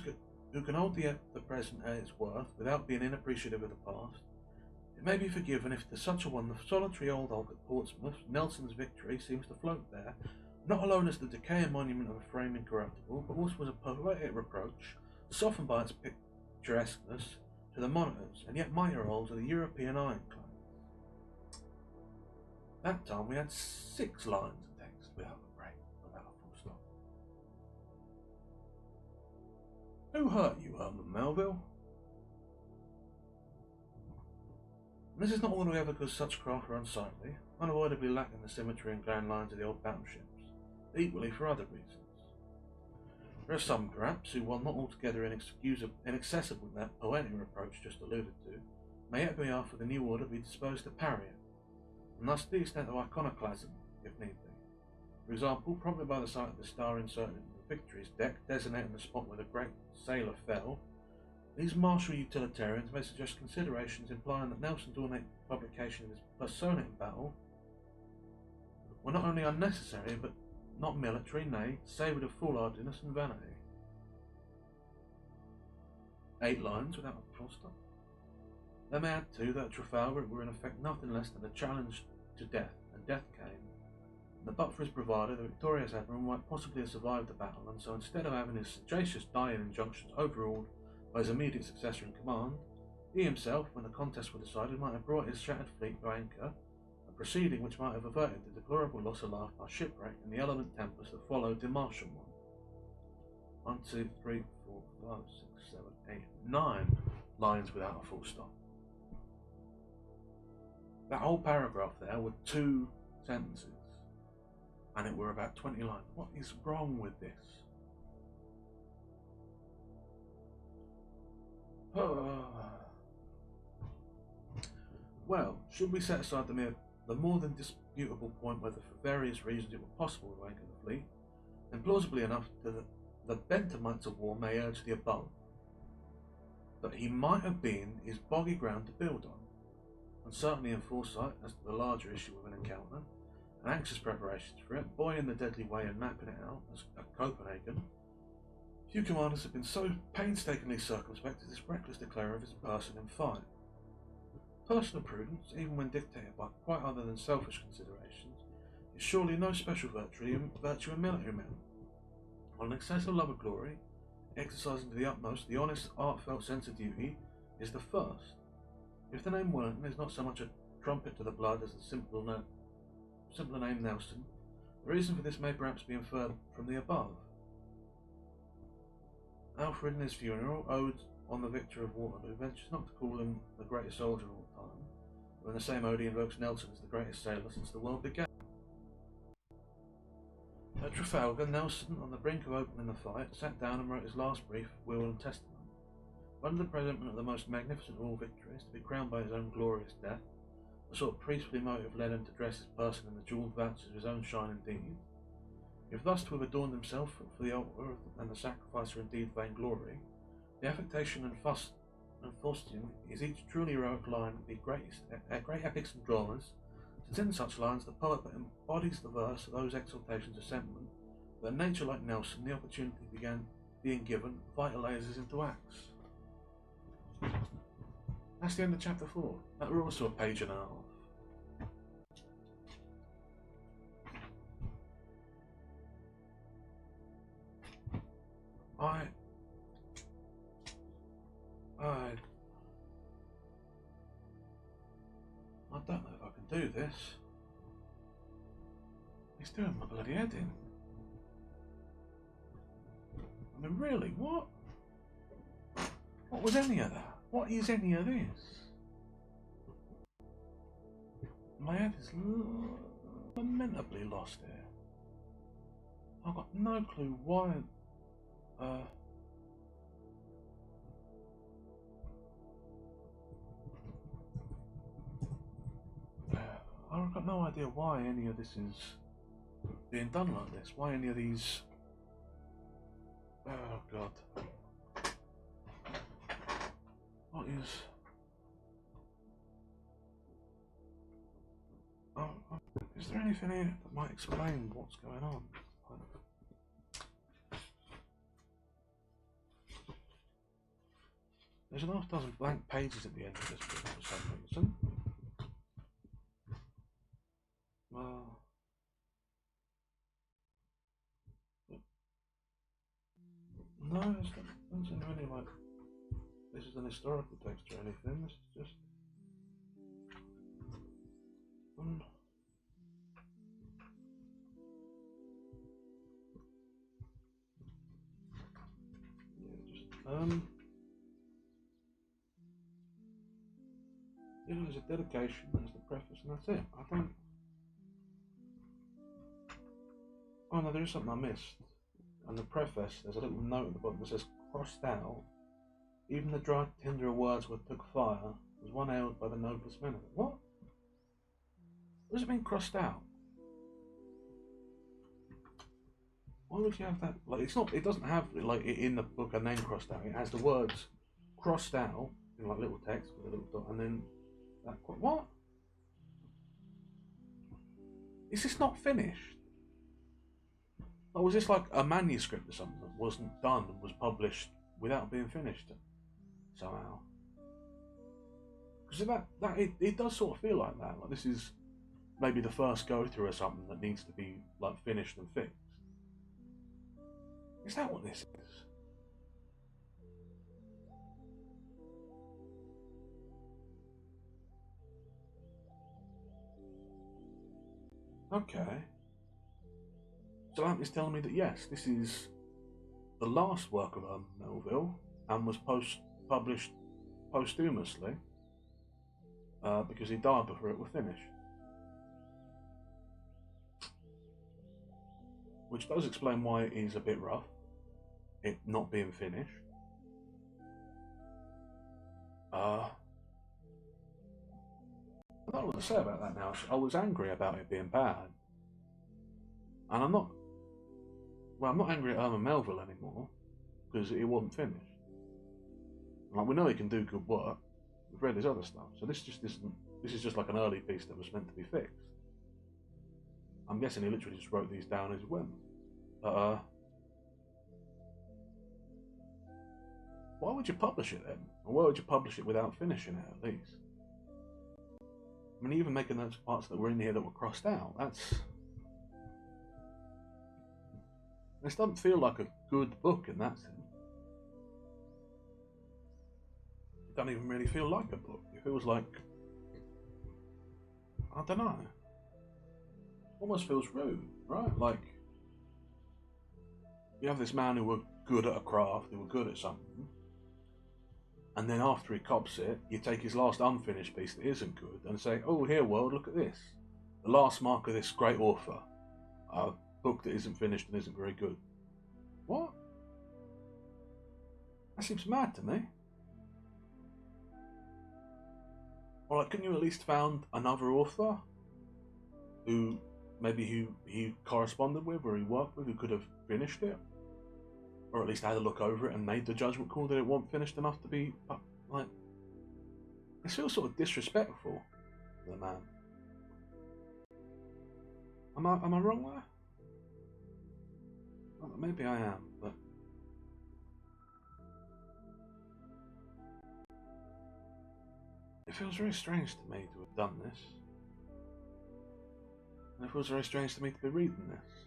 who can hold the present at its worth without being inappreciative of the past, it may be forgiven if to such a one the solitary old hulk at Portsmouth, Nelson's Victory, seems to float there, not alone as the decaying monument of a frame incorruptible, but also as a poetic reproach, softened by its picturesqueness, to the monitors and yet mightier hulls of the European ironclads. That time we had 6 lines of text without a break, without a full stop. Who hurt you, Herman Melville? This is not altogether because such craft are unsightly, unavoidably lacking the symmetry and grand lines of the old battleships, equally for other reasons. There are some, perhaps, who, while not altogether inaccessible to that poetic reproach just alluded to, may yet be after the new order be disposed to parry it, and thus to the extent of iconoclasm, if need be. For example, prompted by the sight of the star inserted in the Victory's deck, designating the spot where the great sailor fell, these martial utilitarians may suggest considerations implying that Nelson's ornate publication of his persona in battle were not only unnecessary, but not military, nay, savoured of foolhardiness and vanity. 8 lines without a full stop. They may add too that at Trafalgar were in effect nothing less than a challenge to death, and death came. And but for his bravado, the victorious admiral might possibly have survived the battle, and so instead of having his sagacious dying injunctions overruled by his immediate successor in command, he himself, when the contest were decided, might have brought his shattered fleet to anchor, a proceeding which might have averted the deplorable loss of life by shipwreck and the element tempest that followed the Martian one. 1, 2, 3, 4, 5, 6, 7, 8, 9 lines without a full stop. That whole paragraph there were 2 sentences, and it were about 20 lines. What is wrong with this? Well, should we set aside the more than disputable point whether for various reasons it were possible to anchor the fleet, then plausibly enough the Bentamites of war may urge the above, that he might have been his boggy ground to build on, and certainly in foresight as to the larger issue of an encounter, and anxious preparations for it, buoying the deadly way and mapping it out, as at Copenhagen, few commanders have been so painstakingly circumspect as this reckless declarer of his person in fight. Personal prudence, even when dictated by quite other than selfish considerations, is surely no special virtue in military men, while an excessive love of glory, exercising to the utmost the honest, heartfelt sense of duty, is the first. If the name Wellington is not so much a trumpet to the blood as the simpler name Nelson, the reason for this may perhaps be inferred from the above. Alfred, in his funeral, ode on the victor of Waterloo, ventures not to call him the greatest soldier of all time, when the same ode invokes Nelson as the greatest sailor since the world began. At Trafalgar, Nelson, on the brink of opening the fight, sat down and wrote his last brief, will and testament, Under the presentment of the most magnificent of all victories, to be crowned by his own glorious death, a sort of priestly motive led him to dress his person in the jewelled vouchers of his own shining deed. If thus to have adorned himself for the altar and the sacrifice are indeed vainglory, the affectation and fustian is each truly heroic line of the great epics and dramas, since in such lines the poet embodies the verse of those exaltations of sentiment that nature like Nelson, the opportunity being given, vitalizes into acts. That's the end of chapter 4. That were also a page and a half. I don't know if I can do this. He's doing my bloody head in. I mean, really, what? What was any of that? What is any of this? My head is lamentably lost here. I've got no clue why. I've got no idea why any of this is being done like this. Why any of these... Oh God. What is... Is there anything here that might explain what's going on? There's an half dozen blank pages at the end of this book for some reason. Well... No, it doesn't seem really like this is an historical text or anything. This is just... Yeah, there's a dedication, there's the preface, and that's it. I don't... Oh no, there is something I missed. And the preface, there's a little note at the bottom that says, crossed out, even the dry tinder of Wordsworth took fire, was one hailed by the noblest men of it. What? What does it mean crossed out? Why would you have that? Like, it's not, it doesn't have, like, it in the book and then crossed out. It has the words crossed out, in like little text with a little dot, and then that, what? Is this not finished? Or was this like a manuscript or something that wasn't done and was published without being finished somehow? Because it does sort of feel like that. Like this is maybe the first go through or something that needs to be like finished and fixed. Is that what this is? Okay. So Lamp is telling me that yes, this is the last work of Melville and was published posthumously because he died before it was finished. Which does explain why it is a bit rough, it not being finished. I don't know what to say about that now. I was angry about it being bad. And I'm not angry at Herman Melville anymore, because it wasn't finished. Like, we know he can do good work. We've read his other stuff, so this just isn't. This is just like an early piece that was meant to be fixed. I'm guessing he literally just wrote these down as he went. But why would you publish it then? Or why would you publish it without finishing it at least? I mean, even making those parts that were in here that were crossed out. This doesn't feel like a good book in that sense. It doesn't even really feel like a book. It feels like, I don't know. Almost feels rude, right? Like, you have this man who were good at a craft, who were good at something, and then after he cops it, you take his last unfinished piece that isn't good and say, oh, here world, look at this. The last mark of this great author. A book that isn't finished and isn't very good. What? That seems mad to me. Or like, couldn't you at least found another author who maybe he corresponded with or he worked with who could have finished it? Or at least had a look over it and made the judgment call that it wasn't finished enough to be, like, it feels sort of disrespectful to the man. Am I wrong there? Well, maybe I am, but it feels very strange to me to have done this. And it feels very strange to me to be reading this.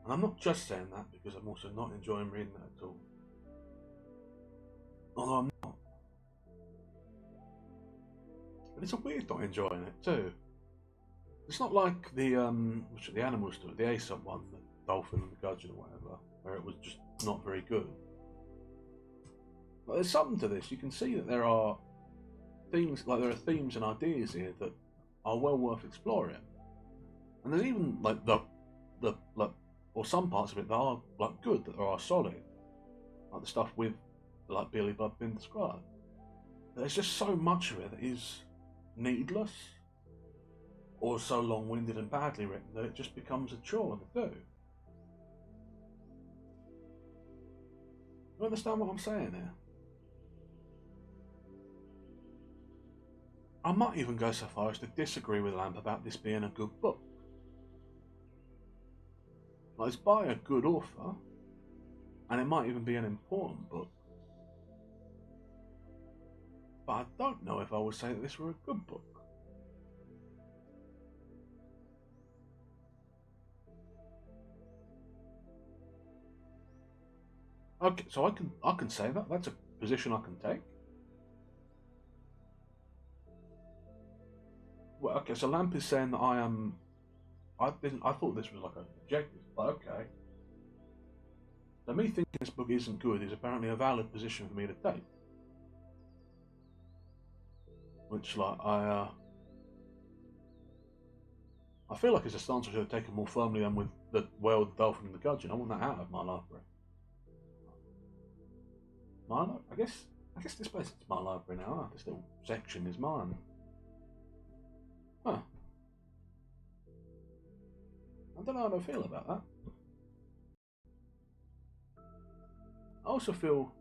And I'm not just saying that because I'm also not enjoying reading it at all. Although I'm not. But it's a weird not enjoying it too. It's not like the animal story, the Aesop one, the dolphin and the gudgeon or whatever, where it was just not very good. But there's something to this. You can see that there are themes and ideas here that are well worth exploring. And there's even like or some parts of it that are like good, that are solid, like the stuff with like Billy Budd being described. There's just so much of it that is needless or so long-winded and badly written that it just becomes a chore to do. You understand what I'm saying here? I might even go so far as to disagree with Lamp about this being a good book. Like, it's by a good author, and it might even be an important book. But I don't know if I would say that this were a good book. Okay, so I can say that. That's a position I can take. Well, okay, so Lamp is saying that I thought this was like an objective, but okay. So me thinking this book isn't good is apparently a valid position for me to take. Which, like, I feel like it's a stance I should have taken more firmly than with the Whale, the Dolphin, and the Gudgeon. I want that out of my library. I guess this place is my library now. This little section is mine. Huh. I don't know how I feel about that. I also feel,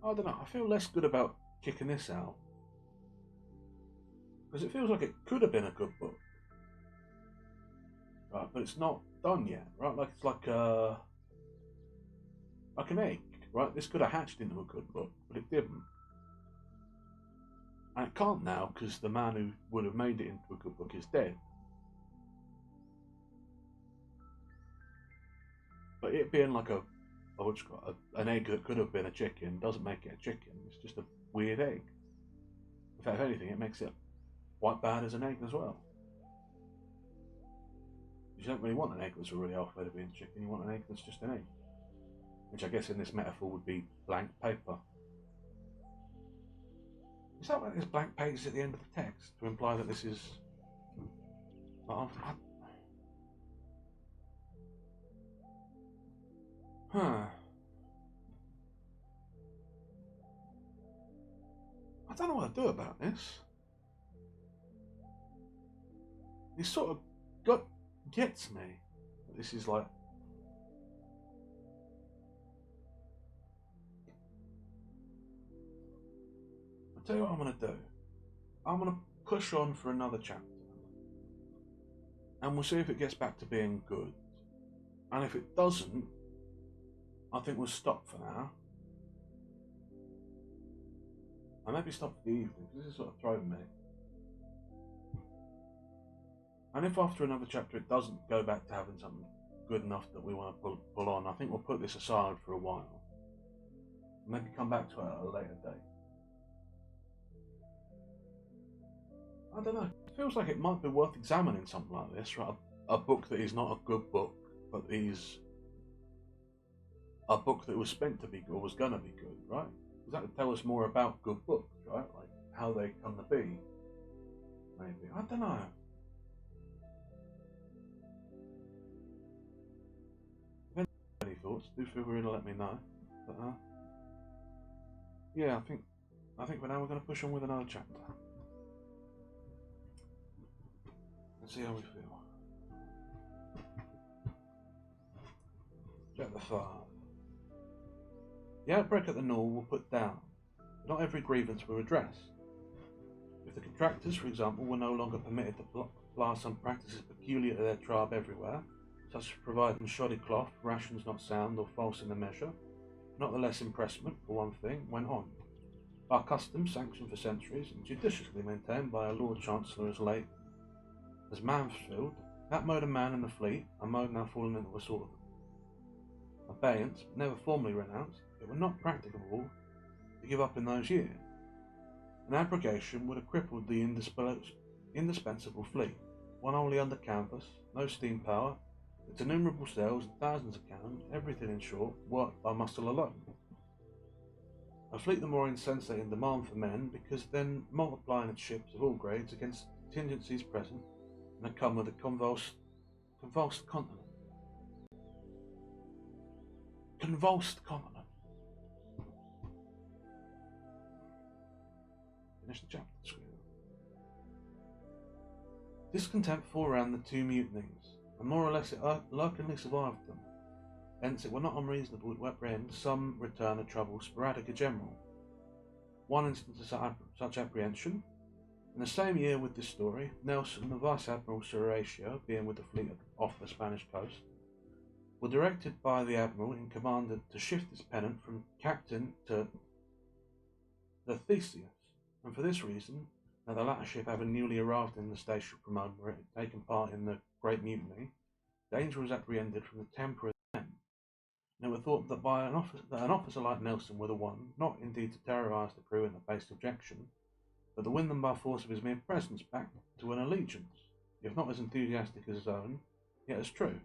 I don't know, I feel less good about kicking this out. Because it feels like it could have been a good book. Right, but it's not done yet, right? Like, it's like an egg, right? This could have hatched into a good book, but it didn't. And it can't now because the man who would have made it into a good book is dead. But it being like an egg that could have been a chicken doesn't make it a chicken. It's just a weird egg. In fact, if anything, it makes it quite bad as an egg as well. You don't really want an egg that's already halfway to being a chicken. You want an egg that's just an egg. Which I guess in this metaphor would be blank paper. Is that why there's blank pages at the end of the text? To imply that this is... Huh. I don't know what to do about this. It sort of gets me. This is like... I'll tell you what I'm going to do. I'm going to push on for another chapter. And we'll see if it gets back to being good. And if it doesn't, I think we'll stop for now. And maybe stop for the evening, because this is sort of throwing me. And if after another chapter it doesn't go back to having something good enough that we want to pull on, I think we'll put this aside for a while. Maybe come back to it at a later date. I don't know. It feels like it might be worth examining something like this, right? A book that is not a good book, but is a book that was meant to be good, or was going to be good, right? Because that would tell us more about good books, right? Like how they come to be. Maybe. I don't know. If you have any thoughts, do feel free to let me know. But, yeah, I think I think for now we're going to push on with another chapter. Let's see how we feel. Chapter 5. The outbreak at the Knoll were put down, but not every grievance were addressed. If the contractors, for example, were no longer permitted to apply some practices peculiar to their tribe everywhere, such as providing shoddy cloth, rations not sound or false in the measure, not the less impressment, for one thing, went on. Our custom, sanctioned for centuries and judiciously maintained by a Lord Chancellor as late as Mansfield, that mode of man in the fleet, a mode now fallen into a sort of abeyance, but never formally renounced, it were not practicable to give up in those years. An abrogation would have crippled the indispensable fleet, one wholly under canvas, no steam power, its innumerable sails and thousands of cannon, everything in short, worked by muscle alone. A fleet the more insensate in demand for men, because then multiplying its ships of all grades against contingencies present, and a come with a convulsed continent. Convulsed continent. Finish the chapter. Discontent foreran the two mutinies, and more or less it lurkingly survived them. Hence it were not unreasonable to apprehend some return of trouble sporadic and general. One instance of such apprehension, in the same year with this story, Nelson, the Vice Admiral Sir Horatio, being with the fleet off the Spanish coast, were directed by the Admiral in command to shift his pennant from captain to the Theseus, and for this reason, now the latter ship having newly arrived in the station from home where it had taken part in the Great Mutiny, danger was apprehended from the temper of the men. And it was thought that an officer like Nelson were the one, not indeed to terrorise the crew in the base objection, but to win them by force of his mere presence back to an allegiance, if not as enthusiastic as his own, yet as true.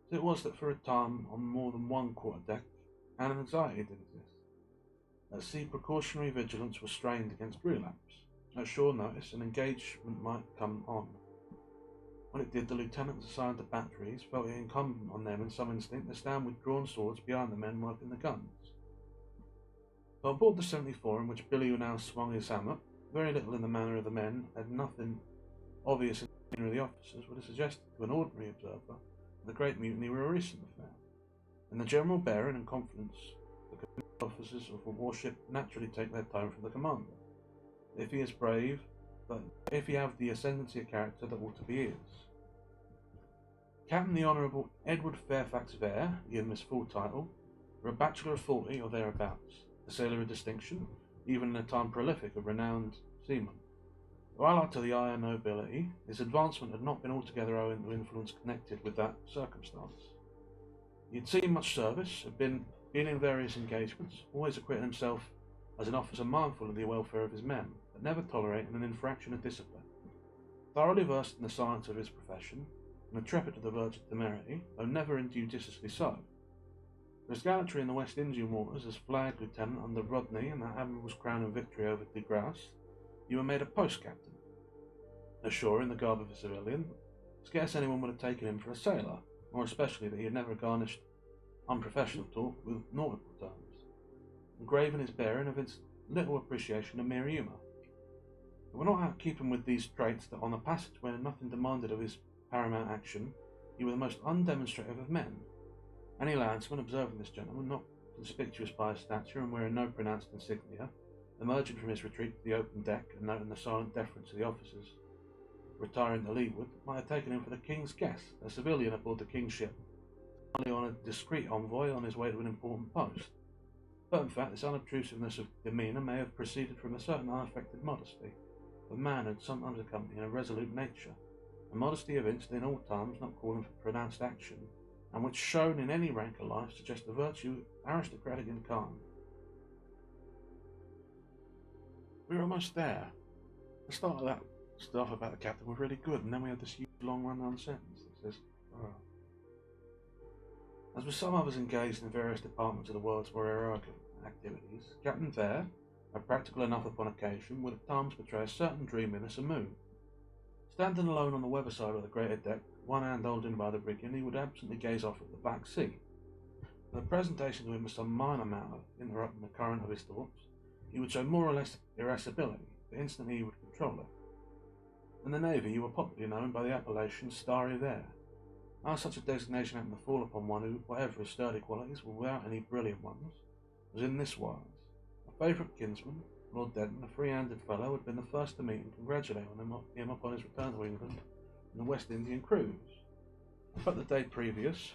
So it was that for a time, on more than one quarter-deck, an anxiety did exist. At sea, precautionary vigilance was strained against relapse. At shore notice, an engagement might come on. When it did, the lieutenants assigned to batteries felt it incumbent on them in some instinct to stand with drawn swords behind the men working the guns. But on board the 74, in which Billy now swung his hammock, very little in the manner of the men had nothing obvious in the demeanour of the officers would have suggested to an ordinary observer that the Great Mutiny were a recent affair. In the general bearing and confidence, the officers of a warship naturally take their tone from the commander. If he is brave, but if he have the ascendancy of character that ought to be his. Captain the Honourable Edward Fairfax Vere, given his full title, were a bachelor of 40 or thereabouts, a sailor of distinction, even in a time prolific of renowned seamen. While up to the eye of nobility, his advancement had not been altogether owing to influence connected with that circumstance. He had seen much service, had been in various engagements, always acquitting himself as an officer mindful of the welfare of his men, but never tolerating an infraction of discipline. Thoroughly versed in the science of his profession, and intrepid to the verge of temerity, though never injudiciously so. For his gallantry in the West Indian waters as flag lieutenant under Rodney and that admiral's crown and victory over de Grasse, he were made a post-captain. Ashore, in the garb of a civilian, scarce anyone would have taken him for a sailor, more especially that he had never garnished unprofessional talk with nautical terms, and grave in his bearing evinced little appreciation of mere humour. It were not out keeping with these traits that on a passage where nothing demanded of his paramount action, he were the most undemonstrative of men. Any landsman observing this gentleman, not conspicuous by his stature and wearing no pronounced insignia, emerging from his retreat to the open deck and noting the silent deference of the officers retiring to leeward, might have taken him for the king's guest, a civilian aboard the king's ship, only on a discreet envoy on his way to an important post. But in fact, this unobtrusiveness of demeanour may have proceeded from a certain unaffected modesty of manhood sometimes accompanying a resolute nature, a modesty evinced in all times, not calling for pronounced action, and which, shown in any rank of life, suggests a virtue aristocratic in kind. We were almost there. The start of that stuff about the captain was really good, and then we had this huge long run-on sentence that says, oh. As with some others engaged in various departments of the world's more heroic activities, Captain Vere, though practical enough upon occasion, would at times betray a certain dreaminess of mood. Standing alone on the weather side of the greater deck, one hand holding by the rigging, he would absently gaze off at the Black Sea. For the presentation to him of some minor matter interrupting the current of his thoughts, you would show more or less irascibility, but instantly you would control it. In the Navy, you were popularly known by the appellation Starry there. How such a designation happened to fall upon one who, whatever his sturdy qualities, were without any brilliant ones, was in this wise. A favourite kinsman, Lord Denton, a free-handed fellow, had been the first to meet and congratulate him upon his return to England in the West Indian cruise. But the day previous,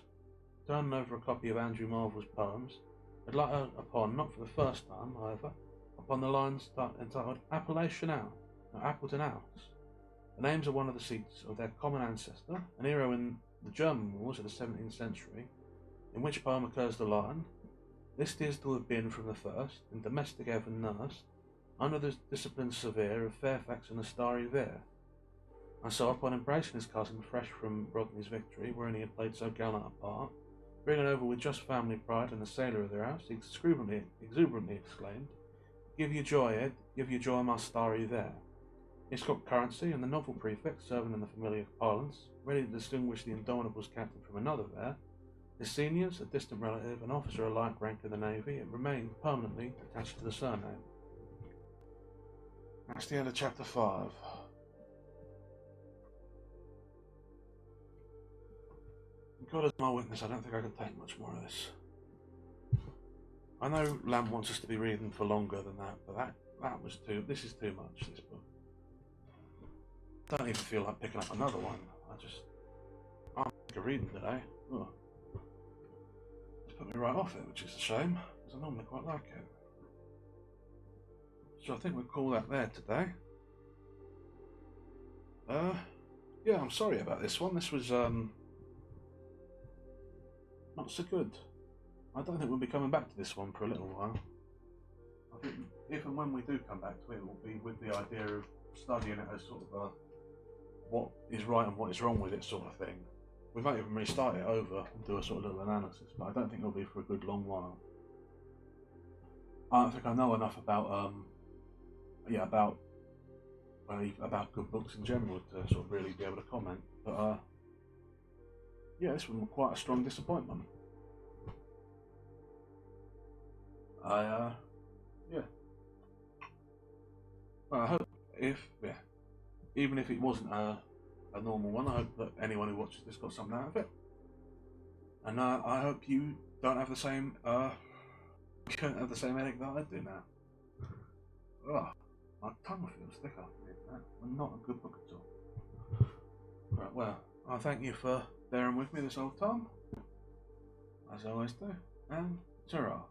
turning over a copy of Andrew Marvell's poems, had lighted upon, not for the first time, however, upon the lines entitled Appellation House, no, Appleton House. The names of one of the seats of their common ancestor, an hero in the German wars of the 17th century, in which poem occurs the line, "This is to have been from the first, in domestic heaven nursed, under the discipline severe of Fairfax and the Starry Vere." And so, upon embracing his cousin fresh from Rodney's victory, wherein he had played so gallant a part, bringing over with just family pride and the sailor of their house, he exuberantly exclaimed, "Give you joy, Ed, give you joy, my Starry Vere." It's got currency and the novel prefix serving in the familiar parlance, ready to distinguish the Indomitable's captain from another there. His seniors, a distant relative, an officer alike rank in the Navy, it remained permanently attached to the surname. That's the end of chapter 5. God is my witness, I don't think I can take much more of this. I know Lamb wants us to be reading for longer than that, but this is too much, this book. I don't even feel like picking up another one. I'm sick of reading today. Oh. It's put me right off it, which is a shame, because I normally quite like it. So I think we'll call that there today. Yeah, I'm sorry about this one. This was, not so good. I don't think we'll be coming back to this one for a little while. I think if and when we do come back to it, it will be with the idea of studying it as sort of a what is right and what is wrong with it sort of thing. We might even restart it over and do a sort of little analysis, but I don't think it'll be for a good long while. I don't think I know enough about about good books in general to sort of really be able to comment. But yeah, this one was quite a strong disappointment. Yeah. Well, I hope even if it wasn't a normal one, I hope that anyone who watches this got something out of it. And I hope you don't have the same headache that I do now. Ugh, my tongue feels thick after reading that. Not a good book at all. Right, well, I thank you for bearing with me this whole time, as I always do, and ta-ra.